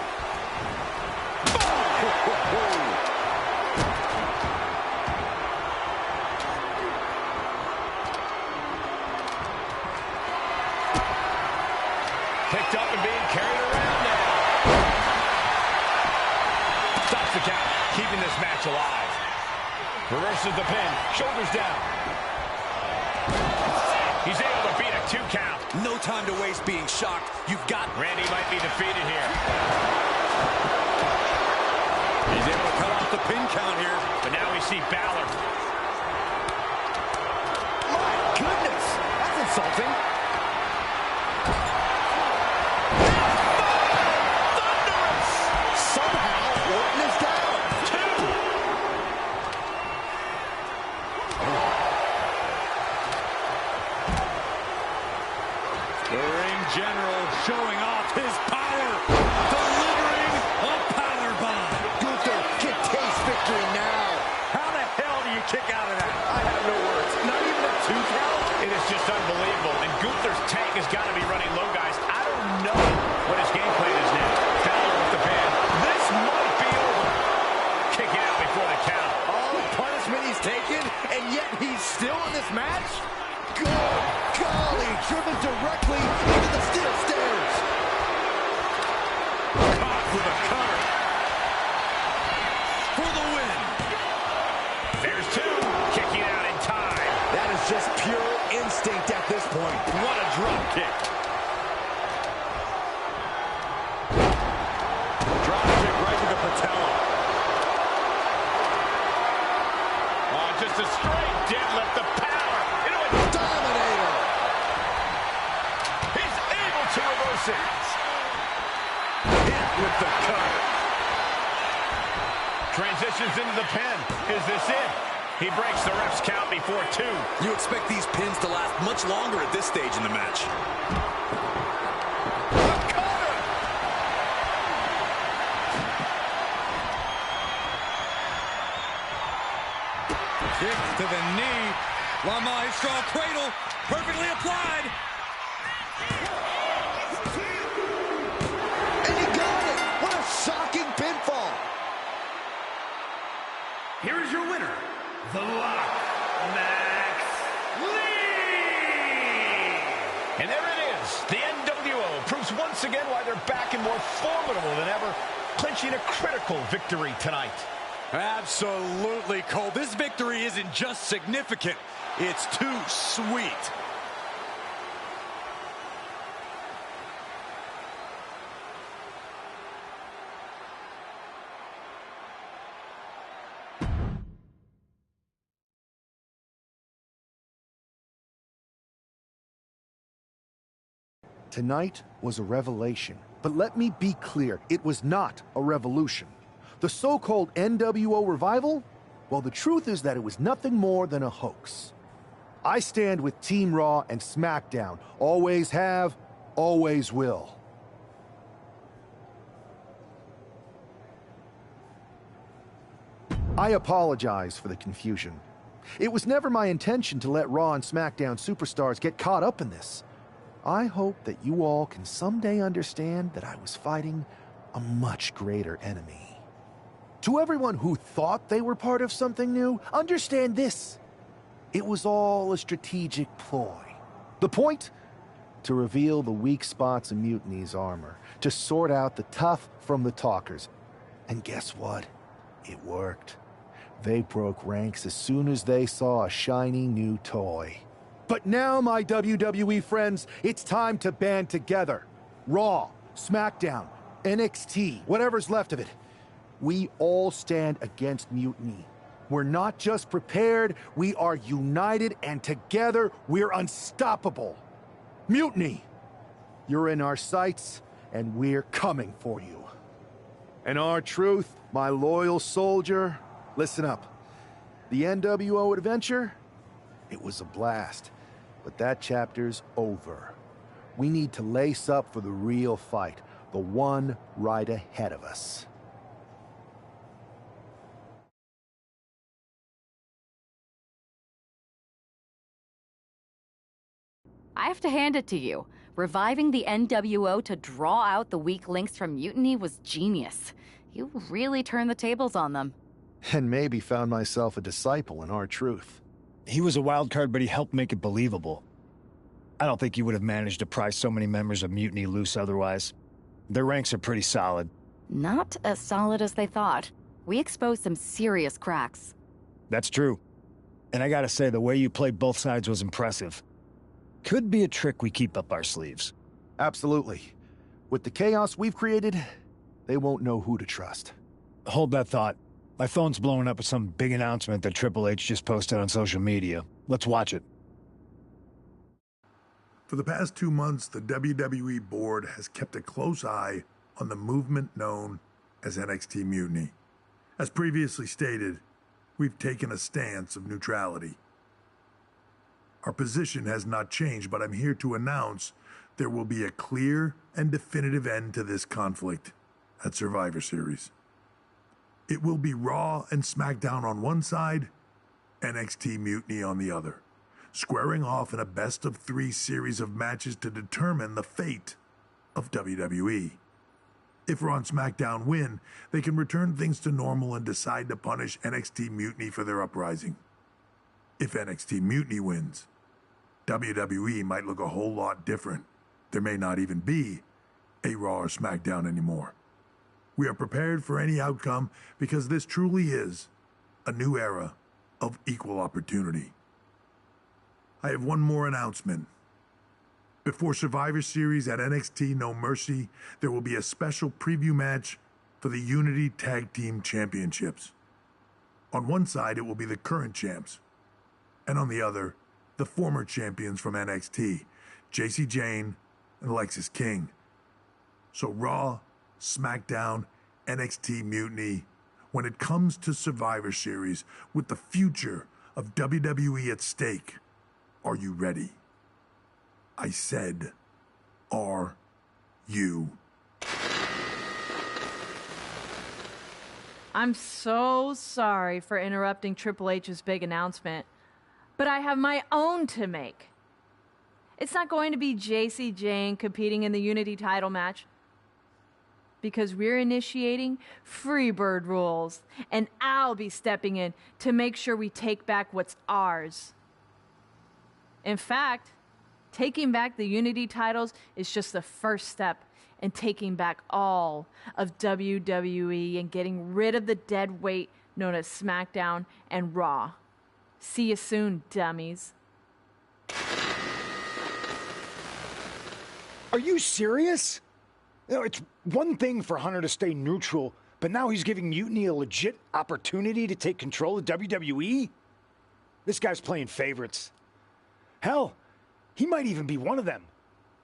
C: Picked up and being carried around now. Stops the count, keeping this match alive. Reverses the pin, shoulders down. He's able to beat a 2 count.
E: No time to waste being shocked. You've got...
C: Randy might be defeated here.
E: He's able to cut off the pin count here.
C: But now we see Balor.
F: My goodness, that's insulting.
E: General showing off his power, delivering a power bomb.
F: Gunther can taste victory now.
E: How the hell do you kick out of that?
F: I have no words. Not even a 2 count.
C: It is just unbelievable. And Gunther's tank has got to be running low, guys. I don't know what his game plan is now. Balor with the pin. This might be over. Kick out before the count.
F: All the punishment he's taken, and yet he's still in this match? Good golly, driven directly into the steel stairs.
E: Caught with a cover. For the win.
C: There's 2. Kicking out in time.
F: That is just pure instinct at this point.
E: What a drop kick. Drop kick right to the patella.
C: Oh, just a straight deadlift. The power.
F: Dominator.
C: He's able to reverse it.
E: Hit with the cover.
C: Transitions into the pin. Is this it? He breaks the ref's count before 2.
E: You expect these pins to last much longer at this stage in the match. Kick to the knee. La Maestro cradle, perfectly applied.
F: And he got it. What a shocking pinfall.
D: Here is your winner, The Lock, Max Lee.
C: And there it is. The NWO proves once again why they're back and more formidable than ever, clinching a critical victory tonight.
E: Absolutely, Cole. This victory isn't just significant. It's too sweet.
B: Tonight was a revelation. But let me be clear, it was not a revolution. The so-called NWO revival? Well, the truth is that it was nothing more than a hoax. I stand with Team Raw and SmackDown. Always have, always will. I apologize for the confusion. It was never my intention to let Raw and SmackDown superstars get caught up in this. I hope that you all can someday understand that I was fighting a much greater enemy. To everyone who thought they were part of something new, understand this. It was all a strategic ploy. The point? to reveal the weak spots in Mutiny's armor, to sort out the tough from the talkers. And guess what? It worked. They broke ranks as soon as they saw a shiny new toy. But now, my WWE friends, it's time to band together. Raw, SmackDown, NXT, whatever's left of it. We all stand against Mutiny. We're not just prepared, we are united, and together we're unstoppable. Mutiny! You're in our sights, and we're coming for you. And R-Truth, my loyal soldier, listen up. The NWO adventure? It was a blast, but that chapter's over. We need to lace up for the real fight, the one right ahead of us.
J: I have to hand it to you. Reviving the NWO to draw out the weak links from Mutiny was genius. You really turned the tables on them.
B: And maybe found myself a disciple in R-Truth.
K: He was a wild card, but he helped make it believable. I don't think you would have managed to pry so many members of Mutiny loose otherwise. Their ranks are pretty solid.
J: Not as solid as they thought. We exposed some serious cracks.
K: That's true. And I gotta say, the way you played both sides was impressive. Could be a trick we keep up our sleeves.
B: Absolutely. With the chaos we've created, they won't know who to trust.
K: Hold that thought. My phone's blowing up with some big announcement that Triple H just posted on social media. Let's watch it.
L: For the past 2 months, the WWE board has kept a close eye on the movement known as NXT Mutiny. As previously stated, we've taken a stance of neutrality. Our position has not changed, but I'm here to announce there will be a clear and definitive end to this conflict at Survivor Series. It will be Raw and SmackDown on one side, NXT Mutiny on the other, squaring off in a best-of-3 series of matches to determine the fate of WWE. If Raw and SmackDown win, they can return things to normal and decide to punish NXT Mutiny for their uprising. If NXT Mutiny wins, WWE might look a whole lot different. There may not even be a Raw or SmackDown anymore. We are prepared for any outcome because this truly is a new era of equal opportunity. I have one more announcement. Before Survivor Series at NXT No Mercy, there will be a special preview match for the Unity Tag Team Championships. On one side, it will be the current champs, and on the other, the former champions from NXT, JC Jane and Alexis King. So Raw, SmackDown, NXT Mutiny, when it comes to Survivor Series, with the future of WWE at stake, are you ready? I said, are you?
M: I'm so sorry for interrupting Triple H's big announcement, but I have my own to make. It's not going to be JC Jane competing in the Unity title match, because we're initiating Freebird rules, and I'll be stepping in to make sure we take back what's ours. In fact, taking back the Unity titles is just the first step in taking back all of WWE and getting rid of the dead weight known as SmackDown and Raw. See you soon, dummies.
K: Are you serious? You know, it's one thing for Hunter to stay neutral, but now he's giving Mutiny a legit opportunity to take control of WWE? This guy's playing favorites. Hell, he might even be one of them.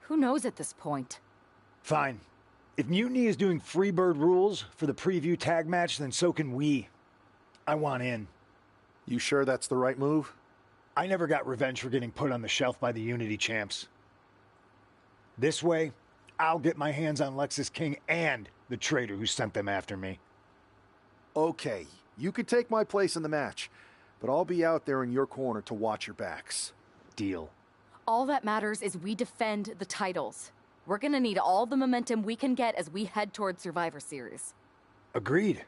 J: Who knows at this point?
K: Fine. If Mutiny is doing Freebird rules for the preview tag match, then so can we. I want in.
B: You sure that's the right move?
K: I never got revenge for getting put on the shelf by the Unity champs. This way, I'll get my hands on Lexis King and the traitor who sent them after me.
B: Okay, you could take my place in the match, but I'll be out there in your corner to watch your backs.
K: Deal.
J: All that matters is we defend the titles. We're gonna need all the momentum we can get as we head towards Survivor Series.
K: Agreed.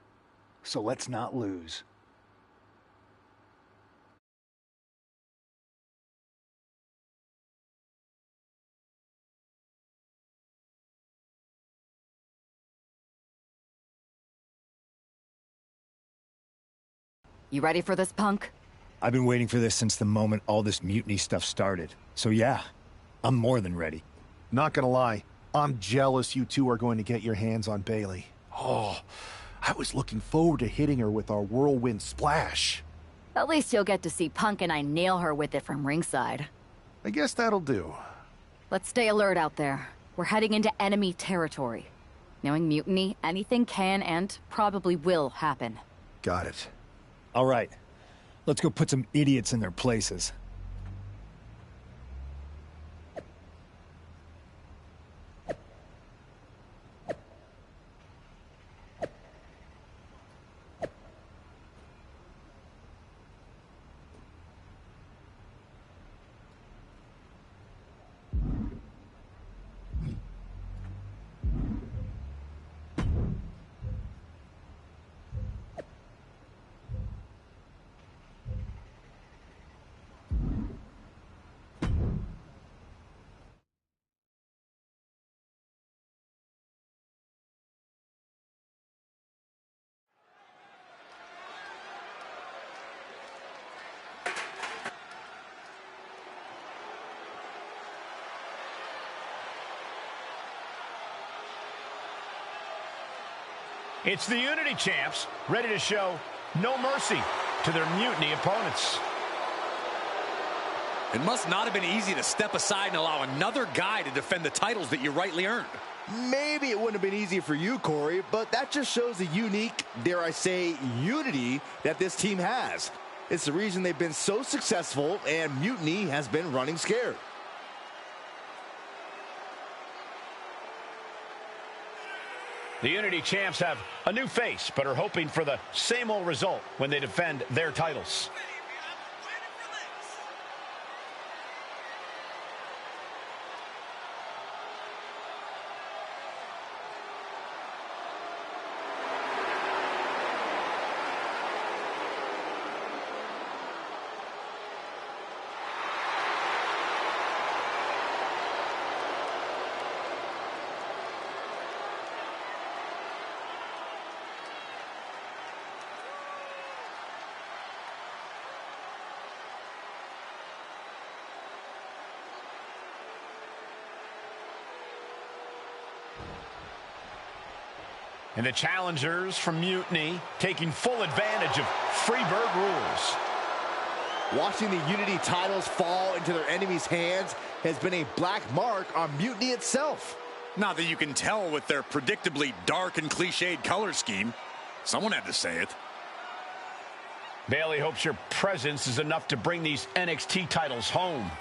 K: So let's not lose.
J: You ready for this, Punk?
K: I've been waiting for this since the moment all this mutiny stuff started. So yeah, I'm more than ready.
B: Not gonna lie, I'm jealous you two are going to get your hands on Bailey. Oh, I was looking forward to hitting her with our whirlwind splash.
J: At least you'll get to see Punk and I nail her with it from ringside.
B: I guess that'll do.
J: Let's stay alert out there. We're heading into enemy territory. Knowing mutiny, anything can and probably will happen.
B: Got it.
K: All right, let's go put some idiots in their places.
C: It's the Unity champs, ready to show no mercy to their mutiny opponents.
E: It must not have been easy to step aside and allow another guy to defend the titles that you rightly earned.
F: Maybe it wouldn't have been easy for you, Corey, but that just shows the unique, dare I say, unity that this team has. It's the reason they've been so successful, and Mutiny has been running scared.
C: The Unity champs have a new face, but are hoping for the same old result when they defend their titles. And the challengers from Mutiny taking full advantage of Freeburg rules.
F: Watching the Unity titles fall into their enemies' hands has been a black mark on Mutiny itself.
E: Not that you can tell with their predictably dark and cliched color scheme. Someone had to say it.
C: Bailey hopes your presence is enough to bring these NXT titles home.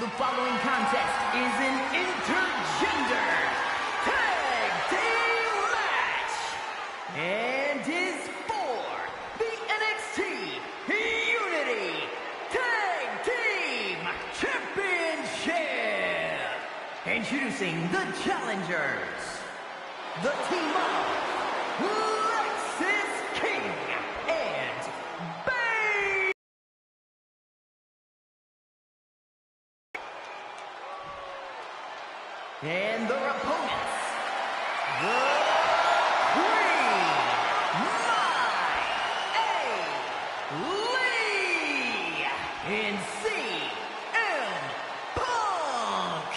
D: The following contest is an intergender tag team match and is for the NXT Unity Tag Team Championship. Introducing the challengers, the team of Lexis King and and their opponents, the Queen, Myrise, and CM Punk.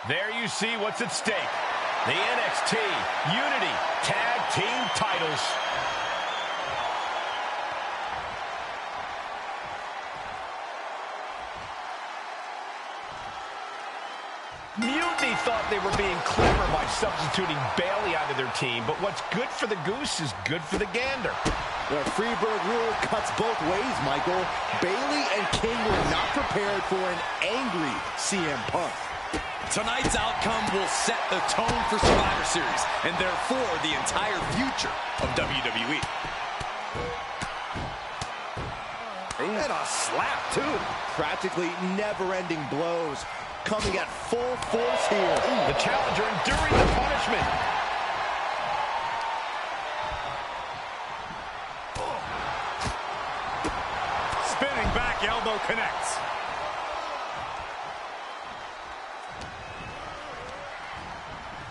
C: There you see what's at stake. The NXT Unity Tag Team titles. Mutiny thought they were being clever by substituting Bailey out of their team, but what's good for the goose is good for the gander.
F: The Freeburg rule cuts both ways, Michael. Bayley and King were not prepared for an angry CM Punk.
E: Tonight's outcome will set the tone for Survivor Series, and therefore the entire future of WWE.
F: And a slap, too. Practically never-ending blows coming at full force here.
C: The challenger enduring the punishment.
E: Spinning back elbow connects.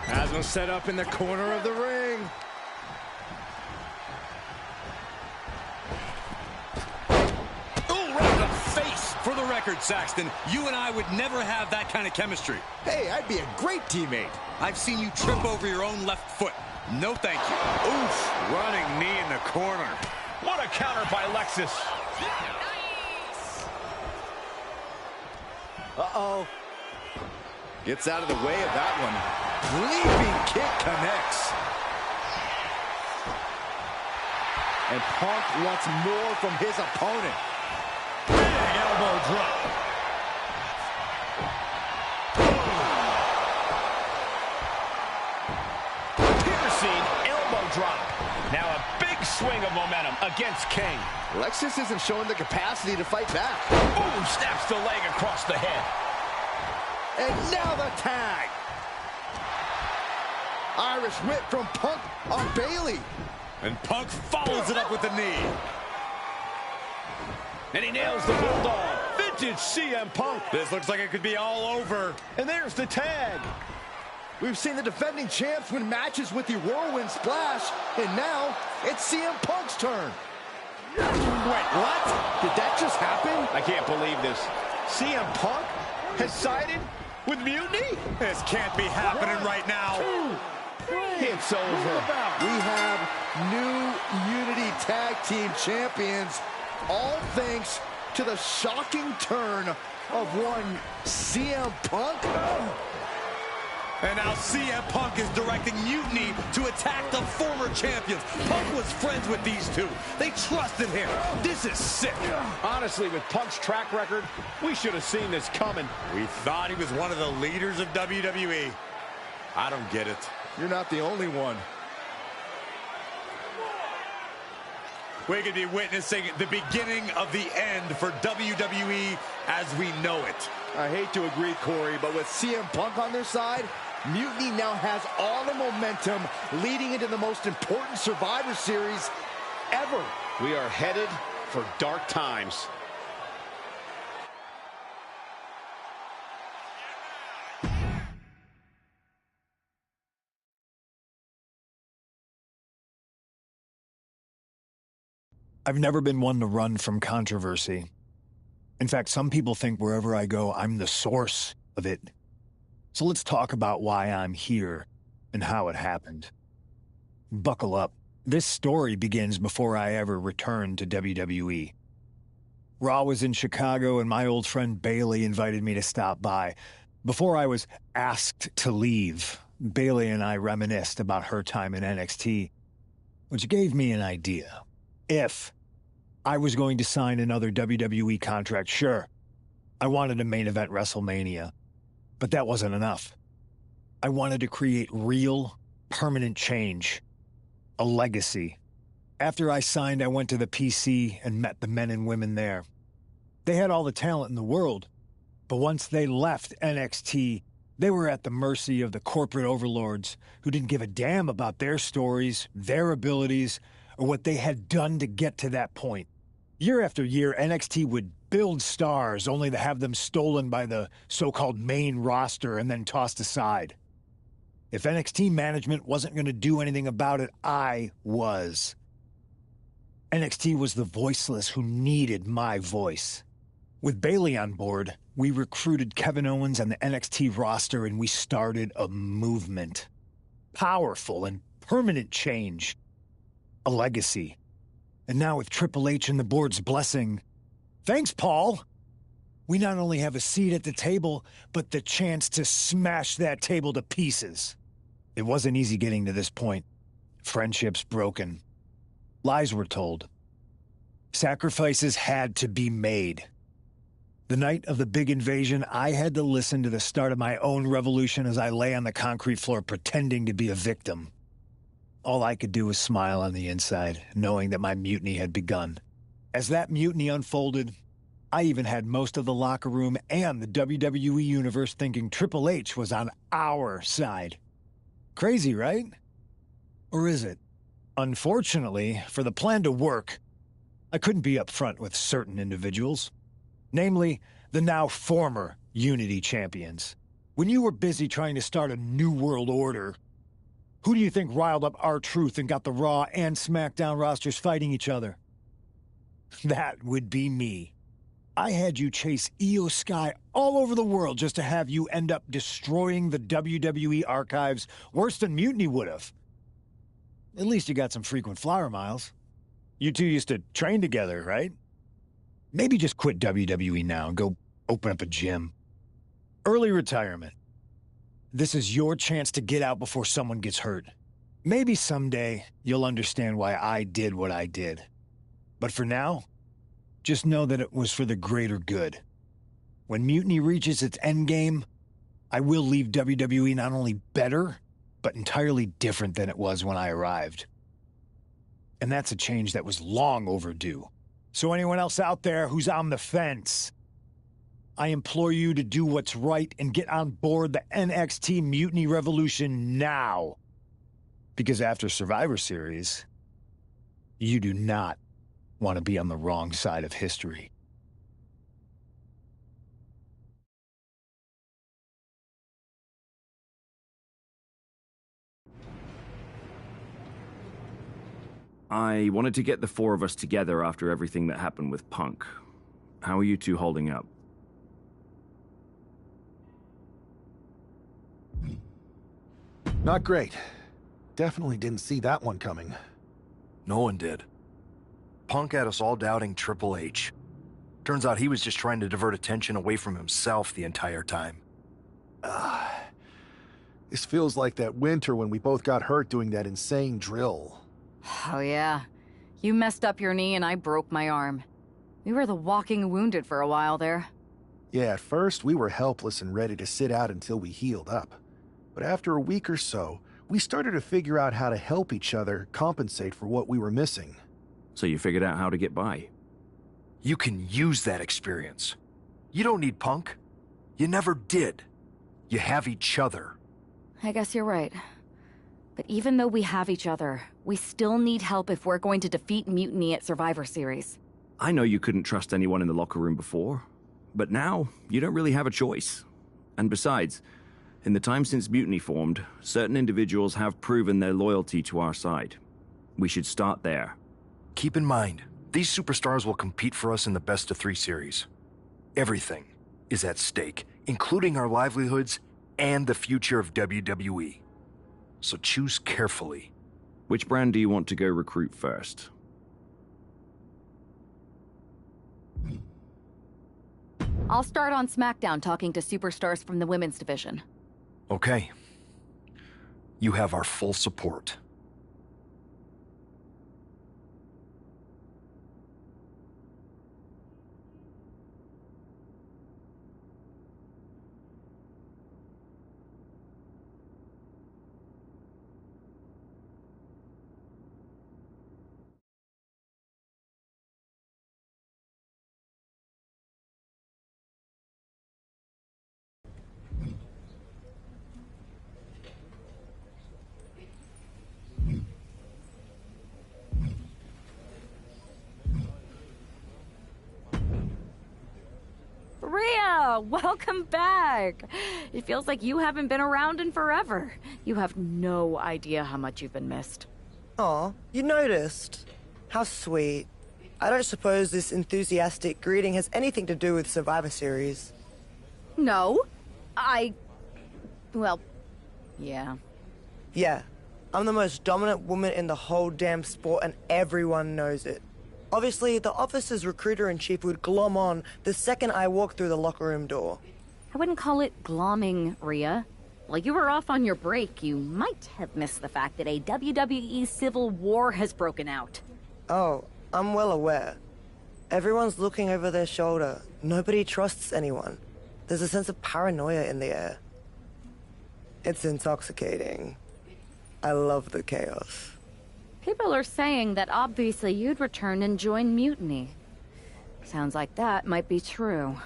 F: Has him set up in the corner of the ring.
E: For the record, Saxton, you and I would never have that kind of chemistry.
F: Hey, I'd be a great teammate.
E: I've seen you trip over your own left foot. No thank you. Oof, running knee in the corner.
C: What a counter by Lexus.
F: Uh-oh. Gets out of the way of that one. Leaping kick connects. And Punk wants more from his opponent.
C: Elbow drop. Piercing elbow drop. Now a big swing of momentum against King.
F: Lexus isn't showing the capacity to fight back.
C: Boom, snaps the leg across the head.
F: And now the tag. Irish whip from Punk on Bayley.
E: And Punk follows it up with the knee.
C: And he nails the Bulldog. Vintage CM Punk.
E: This looks like it could be all over.
C: And there's the tag.
F: We've seen the defending champs win matches with the Whirlwind Splash, and now it's CM Punk's turn. Wait, what? Did that just happen?
C: I can't believe this. CM Punk has sided with Mutiny?
E: This can't be happening right now.
F: It's over. We have new Unity Tag Team Champions. All thanks to the shocking turn of one CM Punk.
E: And now CM Punk is directing Mutiny to attack the former champions. Punk was friends with these two. They trusted him. This is sick.
C: Honestly, with Punk's track record, we should have seen this coming.
E: We thought he was one of the leaders of WWE. I don't get it.
F: You're not the only one.
E: We could be witnessing the beginning of the end for WWE as we know it.
F: I hate to agree, Corey, but with CM Punk on their side, Mutiny now has all the momentum leading into the most important Survivor Series ever.
C: We are headed for dark times.
K: I've never been one to run from controversy. In fact, some people think wherever I go, I'm the source of it. So let's talk about why I'm here and how it happened. Buckle up. This story begins before I ever returned to WWE. Raw was in Chicago and my old friend Bayley invited me to stop by. Before I was asked to leave, Bayley and I reminisced about her time in NXT, which gave me an idea. If I was going to sign another WWE contract, sure, I wanted to main event WrestleMania, but that wasn't enough. I wanted to create real, permanent change, a legacy. After I signed, I went to the PC and met the men and women there. They had all the talent in the world, but once they left NXT, they were at the mercy of the corporate overlords who didn't give a damn about their stories, their abilities, or what they had done to get to that point. Year after year, NXT would build stars only to have them stolen by the so-called main roster and then tossed aside. If NXT management wasn't going to do anything about it, I was. NXT was the voiceless who needed my voice. With Bayley on board, we recruited Kevin Owens and the NXT roster and we started a movement. Powerful and permanent change. A legacy. And now with Triple H and the board's blessing, thanks, Paul! We not only have a seat at the table, but the chance to smash that table to pieces. It wasn't easy getting to this point. Friendships broken. Lies were told. Sacrifices had to be made. The night of the big invasion, I had to listen to the start of my own revolution as I lay on the concrete floor pretending to be a victim. All I could do was smile on the inside, knowing that my mutiny had begun. As that mutiny unfolded, I even had most of the locker room and the WWE Universe thinking Triple H was on our side. Crazy, right? Or is it? Unfortunately, for the plan to work, I couldn't be upfront with certain individuals. Namely, the now former Unity champions. When you were busy trying to start a new world order, who do you think riled up R-Truth and got the Raw and SmackDown rosters fighting each other? That would be me. I had you chase Io Sky all over the world just to have you end up destroying the WWE archives worse than Mutiny would have. At least you got some frequent flower miles. You two used to train together, right? Maybe just quit WWE now and go open up a gym. Early retirement. This is your chance to get out before someone gets hurt. Maybe someday you'll understand why I did what I did. But for now, just know that it was for the greater good. When Mutiny reaches its endgame, I will leave WWE not only better, but entirely different than it was when I arrived. And that's a change that was long overdue. So anyone else out there who's on the fence, I implore you to do what's right and get on board the NXT Mutiny Revolution now. Because after Survivor Series, you do not want to be on the wrong side of history.
N: I wanted to get the four of us together after everything that happened with Punk. How are you two holding up?
B: Not great. Definitely didn't see that one coming.
H: No one did. Punk had us all doubting Triple H. Turns out he was just trying to divert attention away from himself the entire time.
B: This feels like that winter when we both got hurt doing that insane drill.
J: Oh yeah. You messed up your knee and I broke my arm. We were the walking wounded for a while there.
B: Yeah, at first we were helpless and ready to sit out until we healed up. But after a week or so, we started to figure out how to help each other compensate for what we were missing.
N: So you figured out how to get by?
H: You can use that experience. You don't need Punk. You never did. You have each other.
J: I guess you're right. But even though we have each other, we still need help if we're going to defeat Mutiny at Survivor Series.
N: I know you couldn't trust anyone in the locker room before, but now you don't really have a choice. And besides, in the time since Mutiny formed, certain individuals have proven their loyalty to our side. We should start there.
H: Keep in mind, these superstars will compete for us in the best-of-3 series. Everything is at stake, including our livelihoods and the future of WWE. So choose carefully.
N: Which brand do you want to go recruit first?
J: I'll start on SmackDown talking to superstars from the women's division.
H: Okay. You have our full support.
J: Rhea, welcome back. It feels like you haven't been around in forever. You have no idea how much you've been missed.
O: Aw, you noticed? How sweet. I don't suppose this enthusiastic greeting has anything to do with Survivor Series.
J: No. Well, yeah.
O: Yeah, I'm the most dominant woman in the whole damn sport and everyone knows it. Obviously, the office's recruiter-in-chief would glom on the second I walk through the locker room door.
J: I wouldn't call it glomming, Rhea. While you were off on your break, you might have missed the fact that a WWE civil war has broken out.
O: Oh, I'm well aware. Everyone's looking over their shoulder. Nobody trusts anyone. There's a sense of paranoia in the air. It's intoxicating. I love the chaos.
J: People are saying that obviously you'd return and join Mutiny. Sounds like that might be true.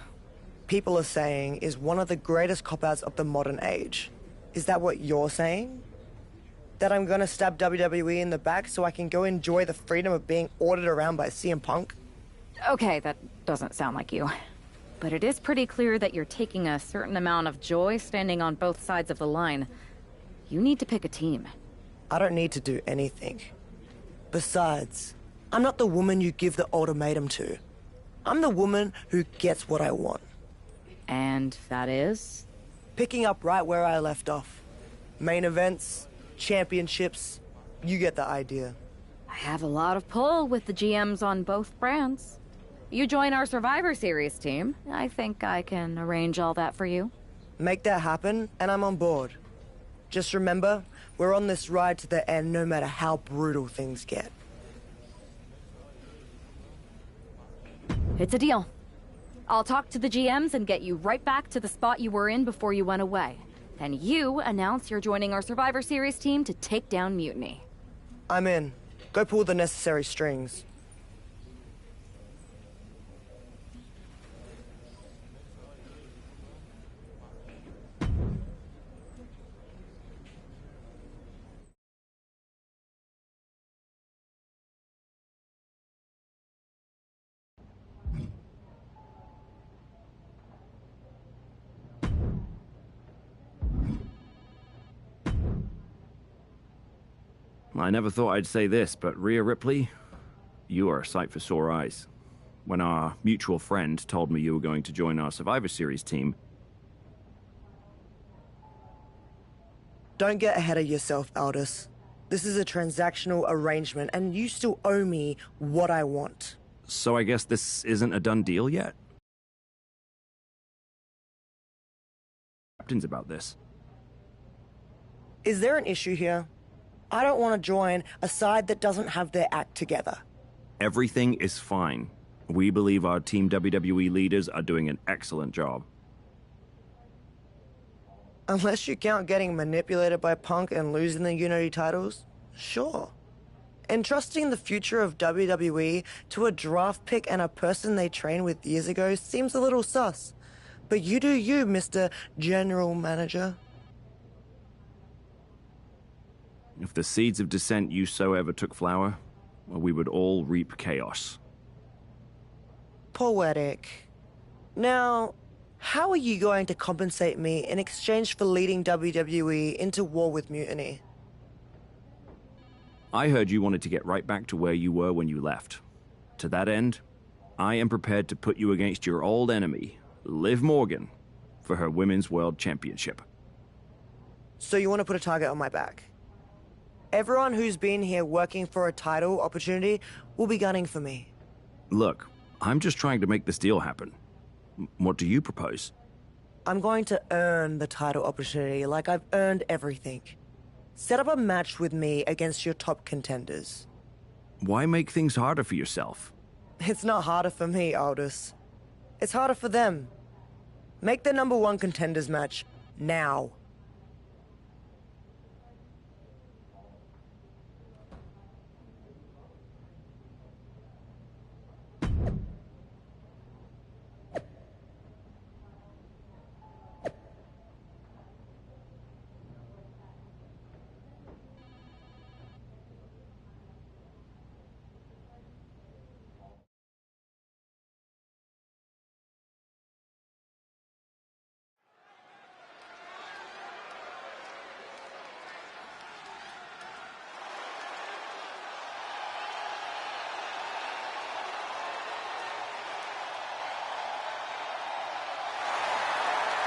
O: People are saying is one of the greatest cop-outs of the modern age. Is that what you're saying? That I'm gonna stab WWE in the back so I can go enjoy the freedom of being ordered around by CM Punk?
J: Okay, that doesn't sound like you. But it is pretty clear that you're taking a certain amount of joy standing on both sides of the line. You need to pick a team.
O: I don't need to do anything. Besides, I'm not the woman you give the ultimatum to. I'm the woman who gets what I want.
J: And that is?
O: Picking up right where I left off. Main events, championships, you get the idea.
J: I have a lot of pull with the GMs on both brands. You join our Survivor Series team. I think I can arrange all that for you.
O: Make that happen, and I'm on board. Just remember, we're on this ride to the end no matter how brutal things get.
J: It's a deal. I'll talk to the GMs and get you right back to the spot you were in before you went away. Then you announce you're joining our Survivor Series team to take down Mutiny.
O: I'm in. Go pull the necessary strings.
N: I never thought I'd say this, but Rhea Ripley, you are a sight for sore eyes. When our mutual friend told me you were going to join our Survivor Series team...
O: Don't get ahead of yourself, Aldous. This is a transactional arrangement, and you still owe me what I want.
N: So I guess this isn't a done deal yet? Captain's about this.
O: Is there an issue here? I don't want to join a side that doesn't have their act together.
N: Everything is fine. We believe our Team WWE leaders are doing an excellent job.
O: Unless you count getting manipulated by Punk and losing the Unity titles, sure. Entrusting the future of WWE to a draft pick and a person they trained with years ago seems a little sus. But you do you, Mr. General Manager.
N: If the seeds of dissent you sow ever took flower, well, we would all reap chaos.
O: Poetic. Now, how are you going to compensate me in exchange for leading WWE into war with Mutiny?
N: I heard you wanted to get right back to where you were when you left. To that end, I am prepared to put you against your old enemy, Liv Morgan, for her Women's World Championship.
O: So you want to put a target on my back? Everyone who's been here working for a title opportunity will be gunning for me.
N: Look, I'm just trying to make this deal happen. What do you propose?
O: I'm going to earn the title opportunity like I've earned everything. Set up a match with me against your top contenders.
N: Why make things harder for yourself?
O: It's not harder for me, Aldous. It's harder for them. Make the #1 contenders match now.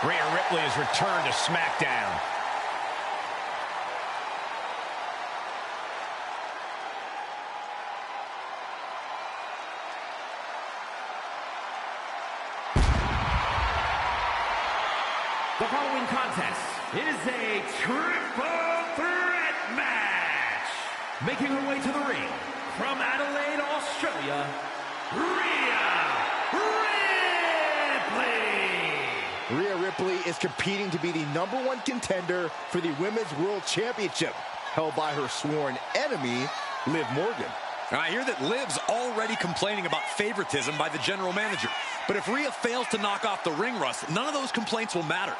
C: Rhea Ripley has returned to SmackDown.
D: The following contest is a triple threat match. Making her way to the ring from Adelaide, Australia, Rhea Ripley
F: is competing to be the #1 contender for the Women's World Championship, held by her sworn enemy, Liv Morgan.
E: I hear that Liv's already complaining about favoritism by the general manager. But if Rhea fails to knock off the ring rust, none of those complaints will matter.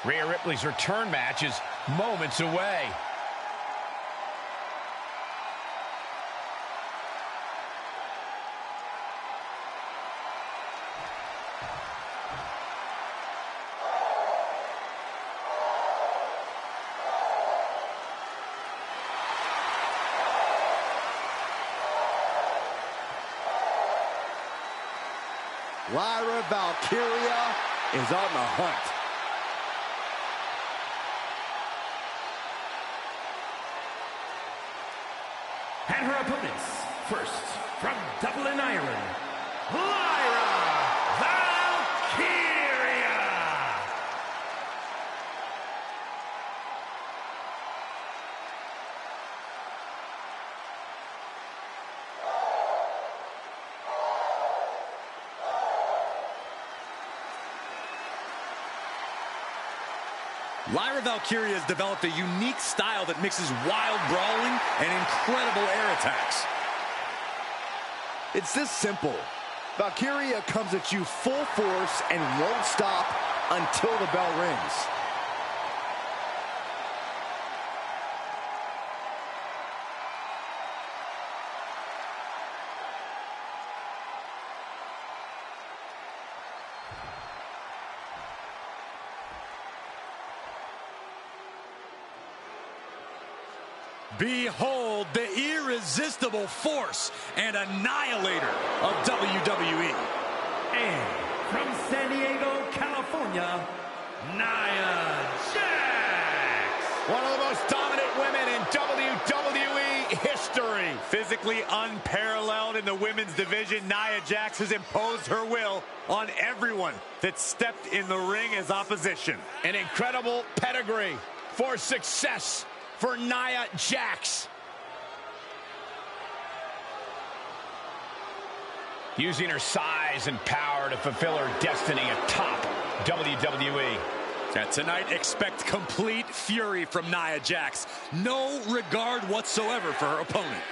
C: Rhea Ripley's return match is moments away.
F: Lyra Valkyria is on the hunt.
D: And her opponents, first from Dublin, Ireland, Lyra Valkyria.
E: Lyra Valkyria has developed a unique style that mixes wild brawling and incredible air attacks.
F: It's this simple. Valkyria comes at you full force and won't stop until the bell rings.
E: Behold the irresistible force and annihilator of WWE.
D: And from San Diego, California, Nia Jax.
C: One of the most dominant women in WWE history.
E: Physically unparalleled in the women's division, Nia Jax has imposed her will on everyone that stepped in the ring as opposition.
C: An incredible pedigree for success for Nia Jax. Using her size and power to fulfill her destiny atop WWE.
E: Tonight, expect complete fury from Nia Jax. No regard whatsoever for her opponent.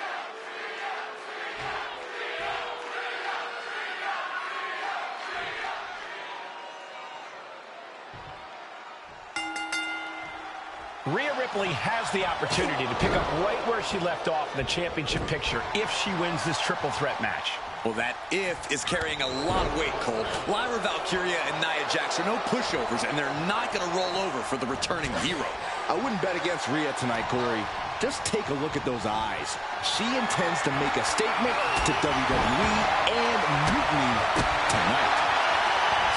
C: Rhea Ripley has the opportunity to pick up right where she left off in the championship picture if she wins this triple threat match.
E: Well, that if is carrying a lot of weight, Cole. Lyra Valkyria and Nia Jax are no pushovers, and they're not going to roll over for the returning hero.
F: I wouldn't bet against Rhea tonight, Corey. Just take a look at those eyes. She intends to make a statement to WWE and Mutiny tonight.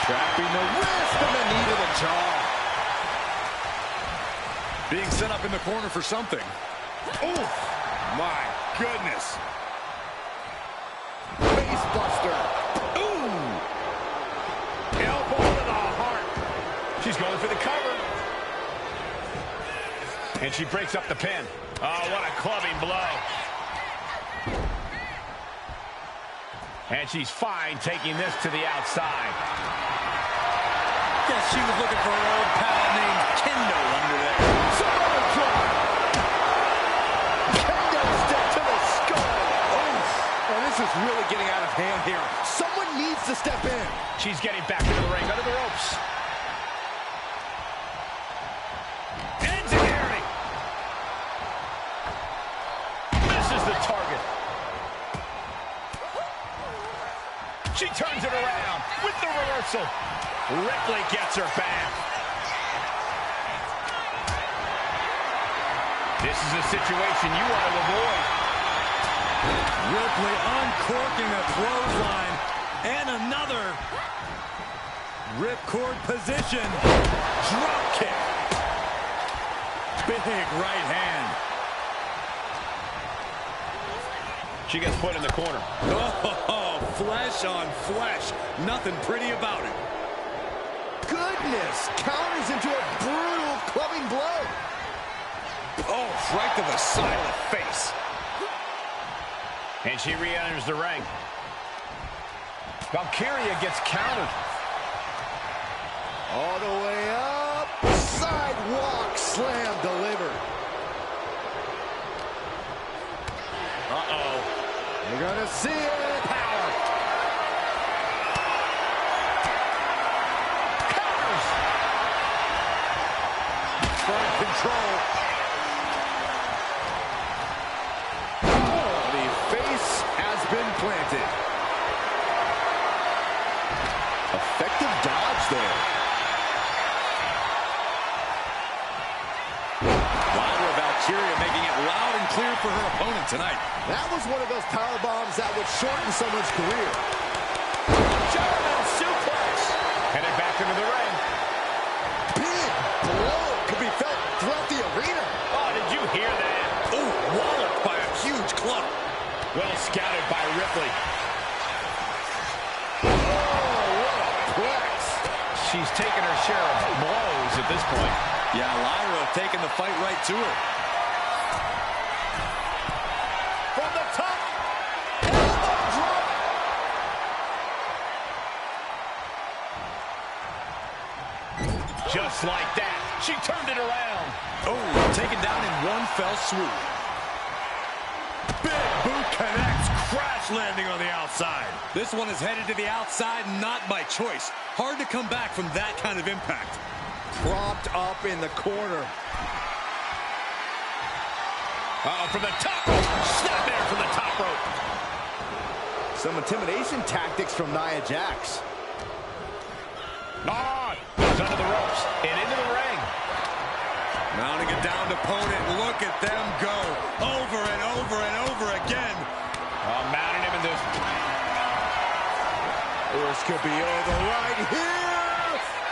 F: Trapping the wrist and the knee to the jaw.
E: Being set up in the corner for something.
F: Oh, my goodness. Face buster. Ooh.
C: Elbow to the heart. She's going for the cover. And she breaks up the pin. Oh, what a clubbing blow. And she's fine taking this to the outside.
E: Guess she was looking for her old pal named Kendo under there.
F: Kendo step to the skull. Oh, this is really getting out of hand here. Someone needs to step in.
C: She's getting back into the ring under the ropes. Engineering. Misses the target. She turns it around with the reversal. Ripley gets her back. This is a situation you want to avoid.
E: Ripley uncorking a clothesline. And another. Ripcord position. Drop kick. Big right hand.
C: She gets put in the corner.
E: Oh, flesh on flesh. Nothing pretty about it.
F: Goodness! Counters into a brutal clubbing blow.
E: Oh, right to the side of the face.
C: And she re-enters the ring. Valkyria gets countered.
F: All the way up. Sidewalk slam delivered.
E: Uh-oh.
F: You're gonna see it.
C: Power. Counters.
E: Firm control.
F: Oh, the face has been planted. Effective dodge there.
E: Lyra Valkyria making it loud and clear for her opponent tonight.
F: That was one of those power bombs that would shorten someone's career.
C: German suplex. Headed back into the ring.
F: Big blow could be felt throughout the arena.
C: Oh, did you hear that?
E: Ooh, walloped by a huge club.
C: Well scouted by Ripley. She's taken her share of blows at this point.
E: Yeah, Lyra taking the fight right to her.
F: From the top. Elbow drop.
C: Just like that, she turned it around.
E: Oh, taken down in one fell swoop. Big boot connects, crash landing on the outside. This one is headed to the outside, not by choice. Hard to come back from that kind of impact.
F: Propped up in the corner.
C: From the top rope. Snap there from the top rope.
F: Some intimidation tactics from Nia Jax.
C: Goes under the ropes and into the ring.
E: Mounting a downed opponent. Look at them go. Over and over and over again.
C: Mounting him in this.
F: This could be over right here.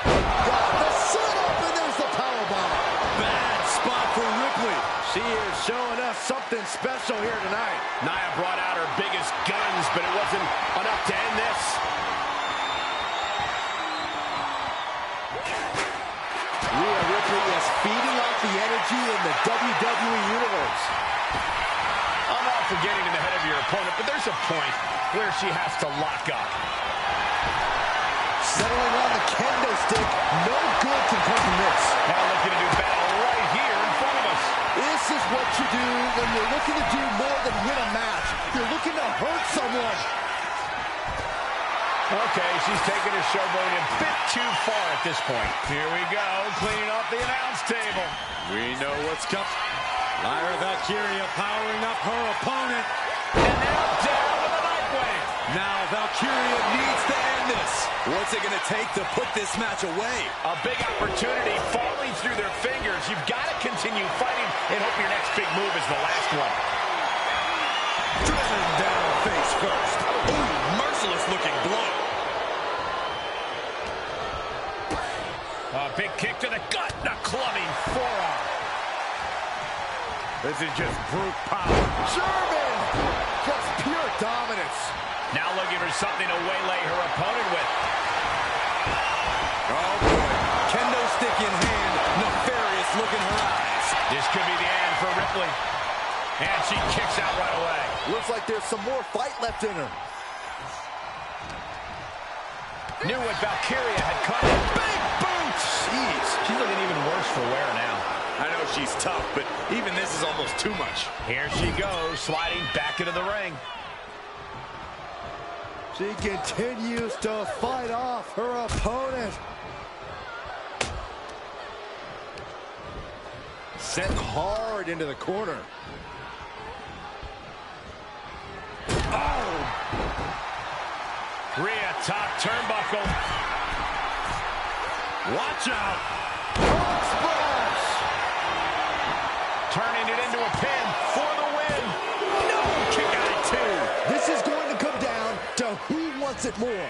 F: Got the setup, and there's the powerbomb.
E: Bad spot for Ripley.
F: She is showing us something special here tonight.
C: Nia brought out her biggest guns, but it wasn't enough to end this.
F: Rhea Ripley is feeding off the energy in the WWE Universe.
C: I'm all for getting in the head of your opponent, but there's a point where she has to lock up.
F: Settling on the kendo stick. No good can come from this.
C: Now looking to do battle right here in front of us.
F: This is what you do when you're looking to do more than win a match. You're looking to hurt someone.
C: Okay, she's taking her showboat a bit too far at this point. Here we go, cleaning up the announce table.
E: We know what's coming. Lyra Valkyria powering up her opponent.
C: And now down with a knife wave.
E: Now Valkyria needs to end this. What's it going to take to put this match away?
C: A big opportunity falling through their fingers. You've got to continue fighting and hope your next big move is the last one.
E: Driven down face first. Ooh, merciless looking blow.
C: A big kick to the gut and a clubbing forearm.
E: This is just brute power.
F: German! Just pure dominance.
C: Now looking for something to waylay her opponent with.
E: Oh boy. Kendo stick in hand. Nefarious look in her eyes.
C: This could be the end for Ripley. And she kicks out right away.
F: Looks like there's some more fight left in her.
C: Knew what Valkyria had coming. Big boots! Jeez. She's looking even worse for wear now.
E: I know she's tough, but even this is almost too much.
C: Here she goes, sliding back into the ring.
F: She continues to fight off her opponent. Sent hard into the corner.
C: Oh! Rhea top turnbuckle. Watch out.
F: Splash!
C: Turning it into a pin for the win. No, kick out at
F: to who wants it more.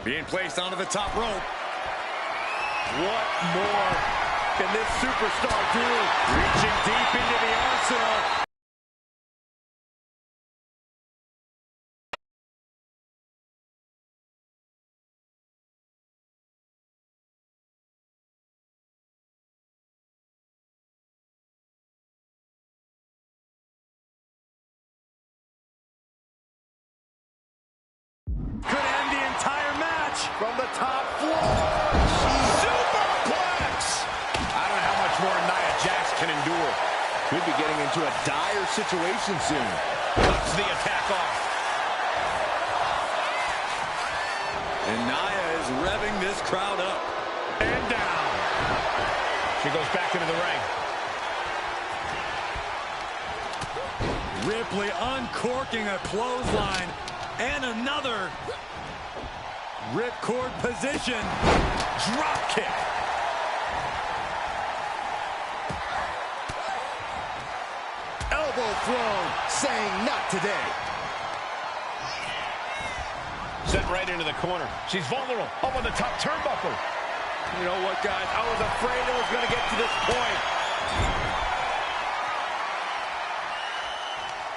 E: Being placed onto the top rope. What more can this superstar do? Reaching deep into the arsenal. Could end the entire match.
F: From the top floor.
C: Superplex! I don't know how much more Nia Jax can endure.
F: Could be getting into a dire situation soon.
C: Cuts the attack off.
E: And Nia is revving this crowd up.
C: And down. She goes back into the ring.
E: Ripley uncorking a clothesline. And another. Ripcord position. Drop kick.
F: Elbow thrown, saying not today.
C: Sent right into the corner. She's vulnerable. Up on the top turnbuckle.
F: You know what, guys? I was afraid it was going to get to this point.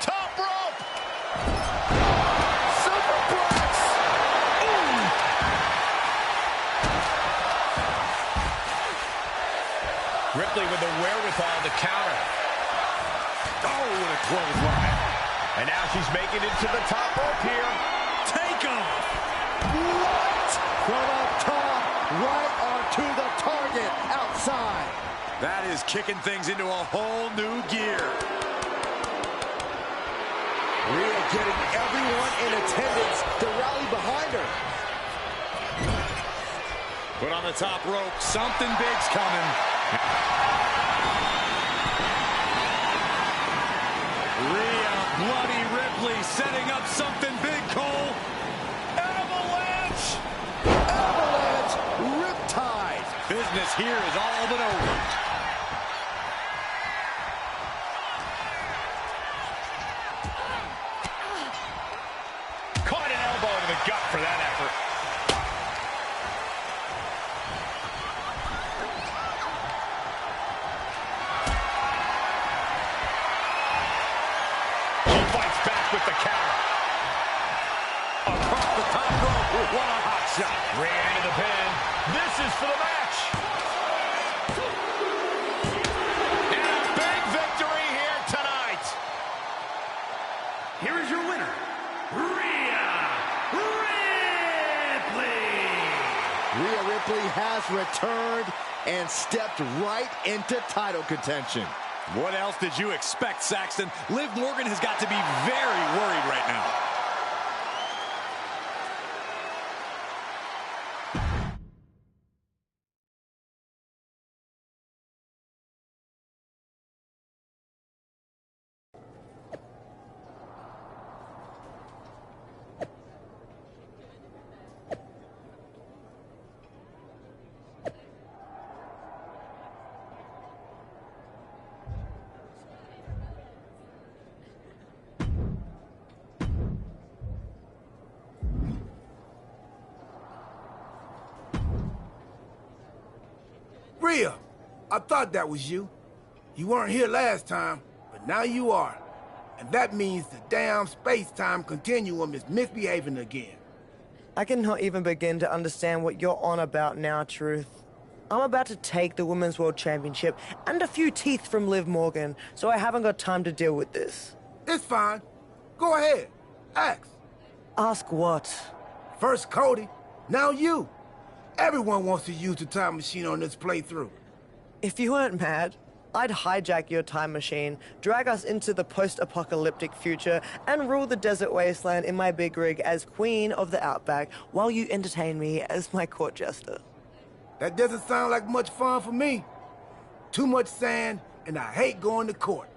C: Top rope!
F: Superplex! Ooh!
C: Ripley with the wherewithal to counter.
F: Oh, what a clothesline.
C: And now she's making it to the top rope here.
E: Take him!
F: What? From up top, right onto the target outside.
E: That is kicking things into a whole new gear.
F: Rhea getting everyone in attendance to rally behind her.
E: Put on the top rope. Something big's coming. Rhea, Bloody Ripley setting up something big, Cole.
C: Avalanche!
F: Avalanche Riptide.
E: Business here is all but over.
C: Caught an elbow to the gut for that effort. She fights back with the counter.
E: Across the top rope. What a hot shot.
C: Ran into the pin. This is for the match. And a big victory here tonight.
D: Here is your winner, Rhea Ripley.
F: Rhea Ripley has returned and stepped right into title contention.
E: What else did you expect, Saxton? Liv Morgan has got to be very worried right now.
I: Rhea, I thought that was you. You weren't here last time, but now you are. And that means the damn space-time continuum is misbehaving again.
O: I cannot even begin to understand what you're on about now, Truth. I'm about to take the Women's World Championship and a few teeth from Liv Morgan, so I haven't got time to deal with this.
I: It's fine. Go ahead. Ask.
O: Ask what?
I: First Cody, now you. Everyone wants to use the time machine on this playthrough.
O: If you weren't mad, I'd hijack your time machine, drag us into the post-apocalyptic future, and rule the desert wasteland in my big rig as Queen of the Outback while you entertain me as my court jester.
I: That doesn't sound like much fun for me. Too much sand, and I hate going to court.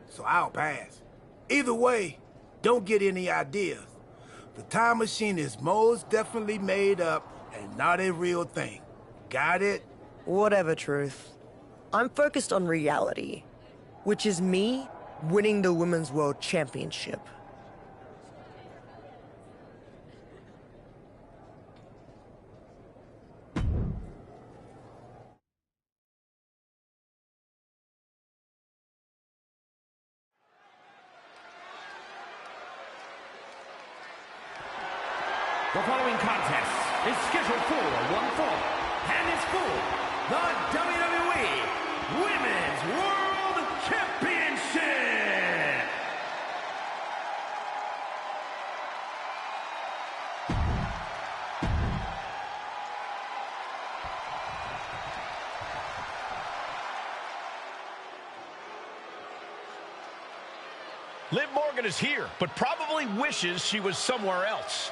I: So I'll pass. Either way, don't get any ideas. The time machine is most definitely made up and not a real thing. Got it?
O: Whatever, Truth. I'm focused on reality. which is me winning the Women's World Championship.
D: The following contest is scheduled for one fall and is for the WWE Women's World Championship.
C: Liv Morgan is here, but probably wishes she was somewhere else.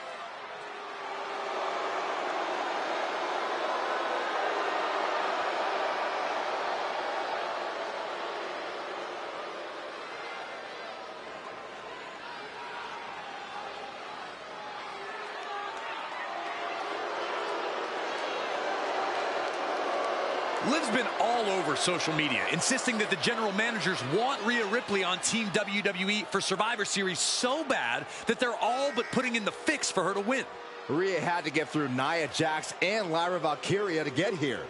E: Liv's been all over social media, insisting that the general managers want Rhea Ripley on Team WWE for Survivor Series so bad that they're all but putting in the fix for her to win.
F: Rhea had to get through Nia Jax and Lyra Valkyria to get here.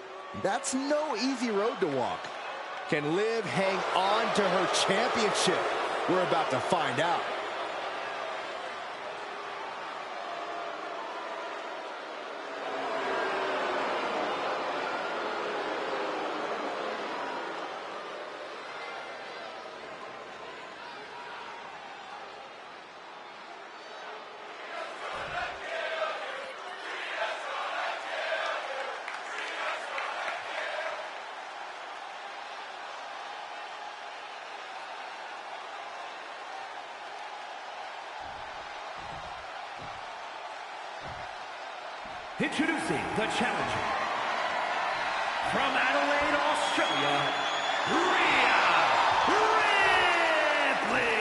F: That's no easy road to walk. Can Liv hang on to her championship? We're about to find out.
D: Introducing the challenger from Adelaide, Australia, Rhea Ripley.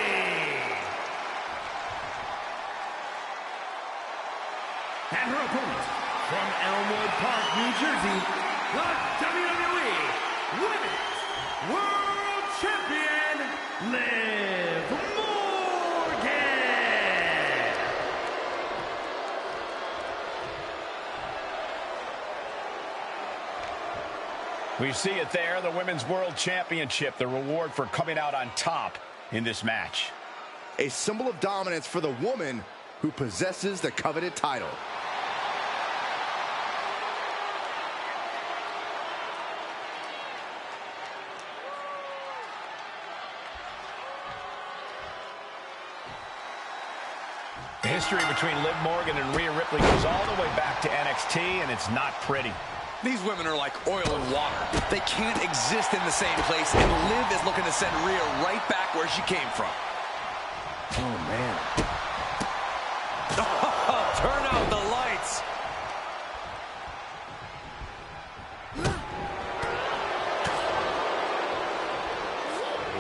D: And her opponent from Elmwood Park, New Jersey, the WWE Women's World Champion, Liv Morgan.
C: We see it there, the Women's World Championship, the reward for coming out on top in this match.
F: A symbol of dominance for the woman who possesses the coveted title.
C: The history between Liv Morgan and Rhea Ripley goes all the way back to NXT, and it's not pretty.
E: These women are like oil and water. They can't exist in the same place, and Liv is looking to send Rhea right back where she came from.
F: Oh, man.
E: Turn out the lights.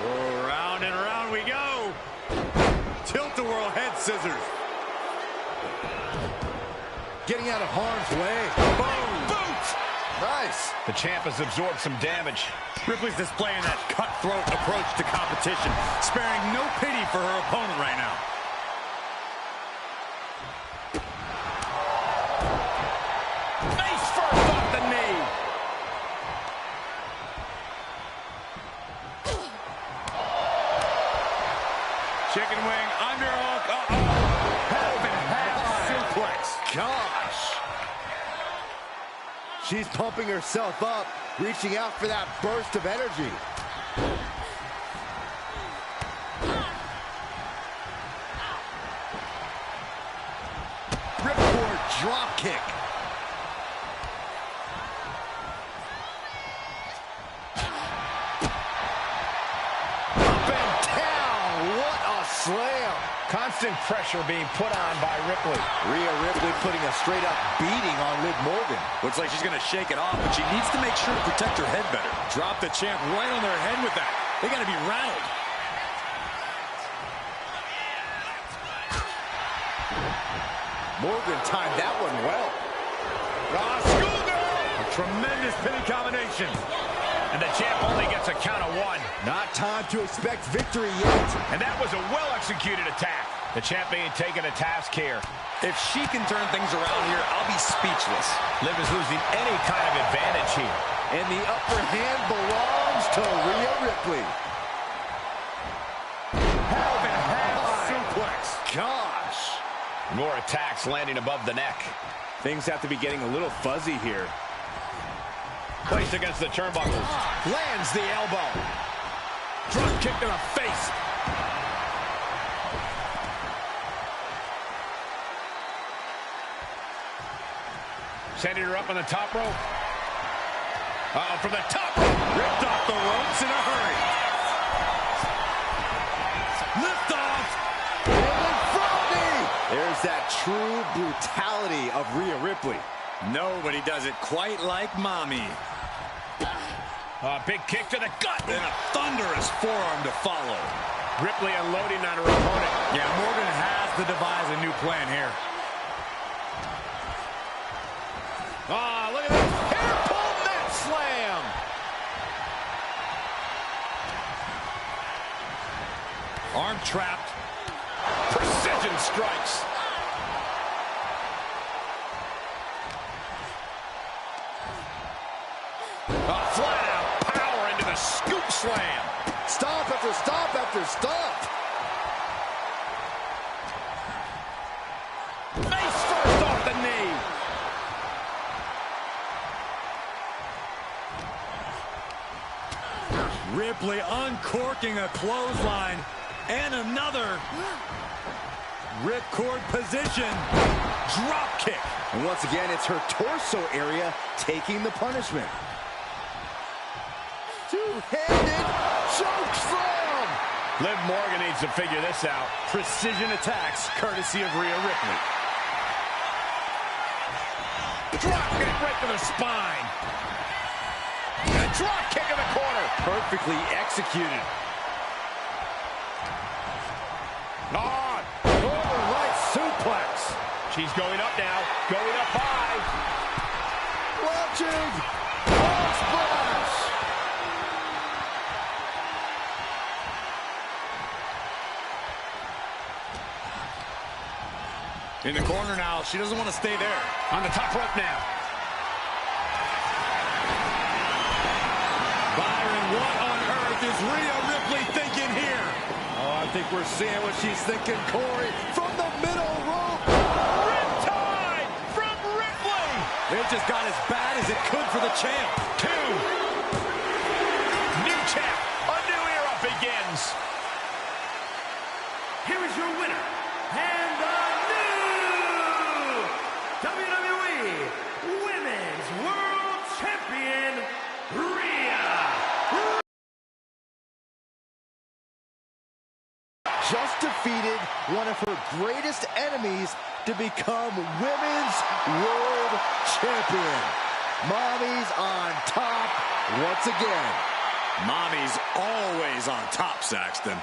E: Oh, round and round we go. Tilt-a-whirl head scissors.
F: Getting out of harm's way.
E: Boom! Boot!
F: Nice.
C: The champ has absorbed some damage.
E: Ripley's displaying that cutthroat approach to competition, sparing no pity for her opponent right now.
C: Face first off the knee.
E: Chicken wing, underhook, half and half suplex.
F: Gosh. She's pumping herself up, reaching out for that burst of energy. Ripcord drop kick. Up and down. What a slam.
C: Constant pressure being put on by Ripley.
F: Rhea Ripley putting a straight-up beating on Liv Morgan.
E: Looks like she's going to shake it off, but she needs to make sure to protect her head better. Drop the champ right on their head with that. They got to be rattled.
F: Morgan timed that one well.
E: Schoolgirl! A tremendous pinning combination.
C: And the champ only gets a count of 1.
F: Not time to expect victory yet.
C: And that was a well-executed attack. The champ being taken to task here.
E: If she can turn things around here, I'll be speechless.
C: Liv is losing any kind of advantage here.
F: And the upper hand belongs to Rhea Ripley.
C: Half
F: suplex. Gosh.
C: More attacks landing above the neck.
F: Things have to be getting a little fuzzy here.
C: Placed against the turnbuckles. Lands the elbow. Drop kick to the face. Sending her up on the top rope. From the top rope.
F: Ripped off the ropes in a hurry. Lift off. There's that true brutality of Rhea Ripley.
E: Nobody does it quite like Mommy.
C: Big kick to the gut.
E: And a thunderous forearm to follow.
C: Ripley unloading on her opponent.
E: Yeah, Morgan has to devise a new plan here.
C: Look at this. Hair pull net slam.
E: Arm trapped.
C: Precision strikes. Flat out power into the scoop slam.
F: Stomp after stomp after stomp.
C: Face first off the knee.
E: Ripley uncorking a clothesline. And another. Ripcord position. Drop kick.
F: And once again, it's her torso area taking the punishment. Two-handed choke slam.
C: Liv Morgan needs to figure this out.
E: Precision attacks courtesy of Rhea Ripley.
C: Drop kick right to the spine. And a drop kick in the corner.
F: Perfectly executed.
C: On. Right suplex. She's going up now. Going up high.
F: Launching. Oh, splash.
E: In the corner now. She doesn't want to stay there.
C: On the top rope now.
E: Byron, what on earth is Rhea Ripley thinking here?
F: Oh, I think we're seeing what she's thinking, Corey. From the middle rope.
C: Riptide from Ripley.
E: It just got as bad as it could for the champ.
C: 2. New champ. A new era begins.
D: Here is your winner, and the new WWE Women's World Champion, Rhea.
F: Just defeated one of her greatest enemies to become Women's World Champion. Mommy's on top once again.
E: Mommy's always on top, Saxton.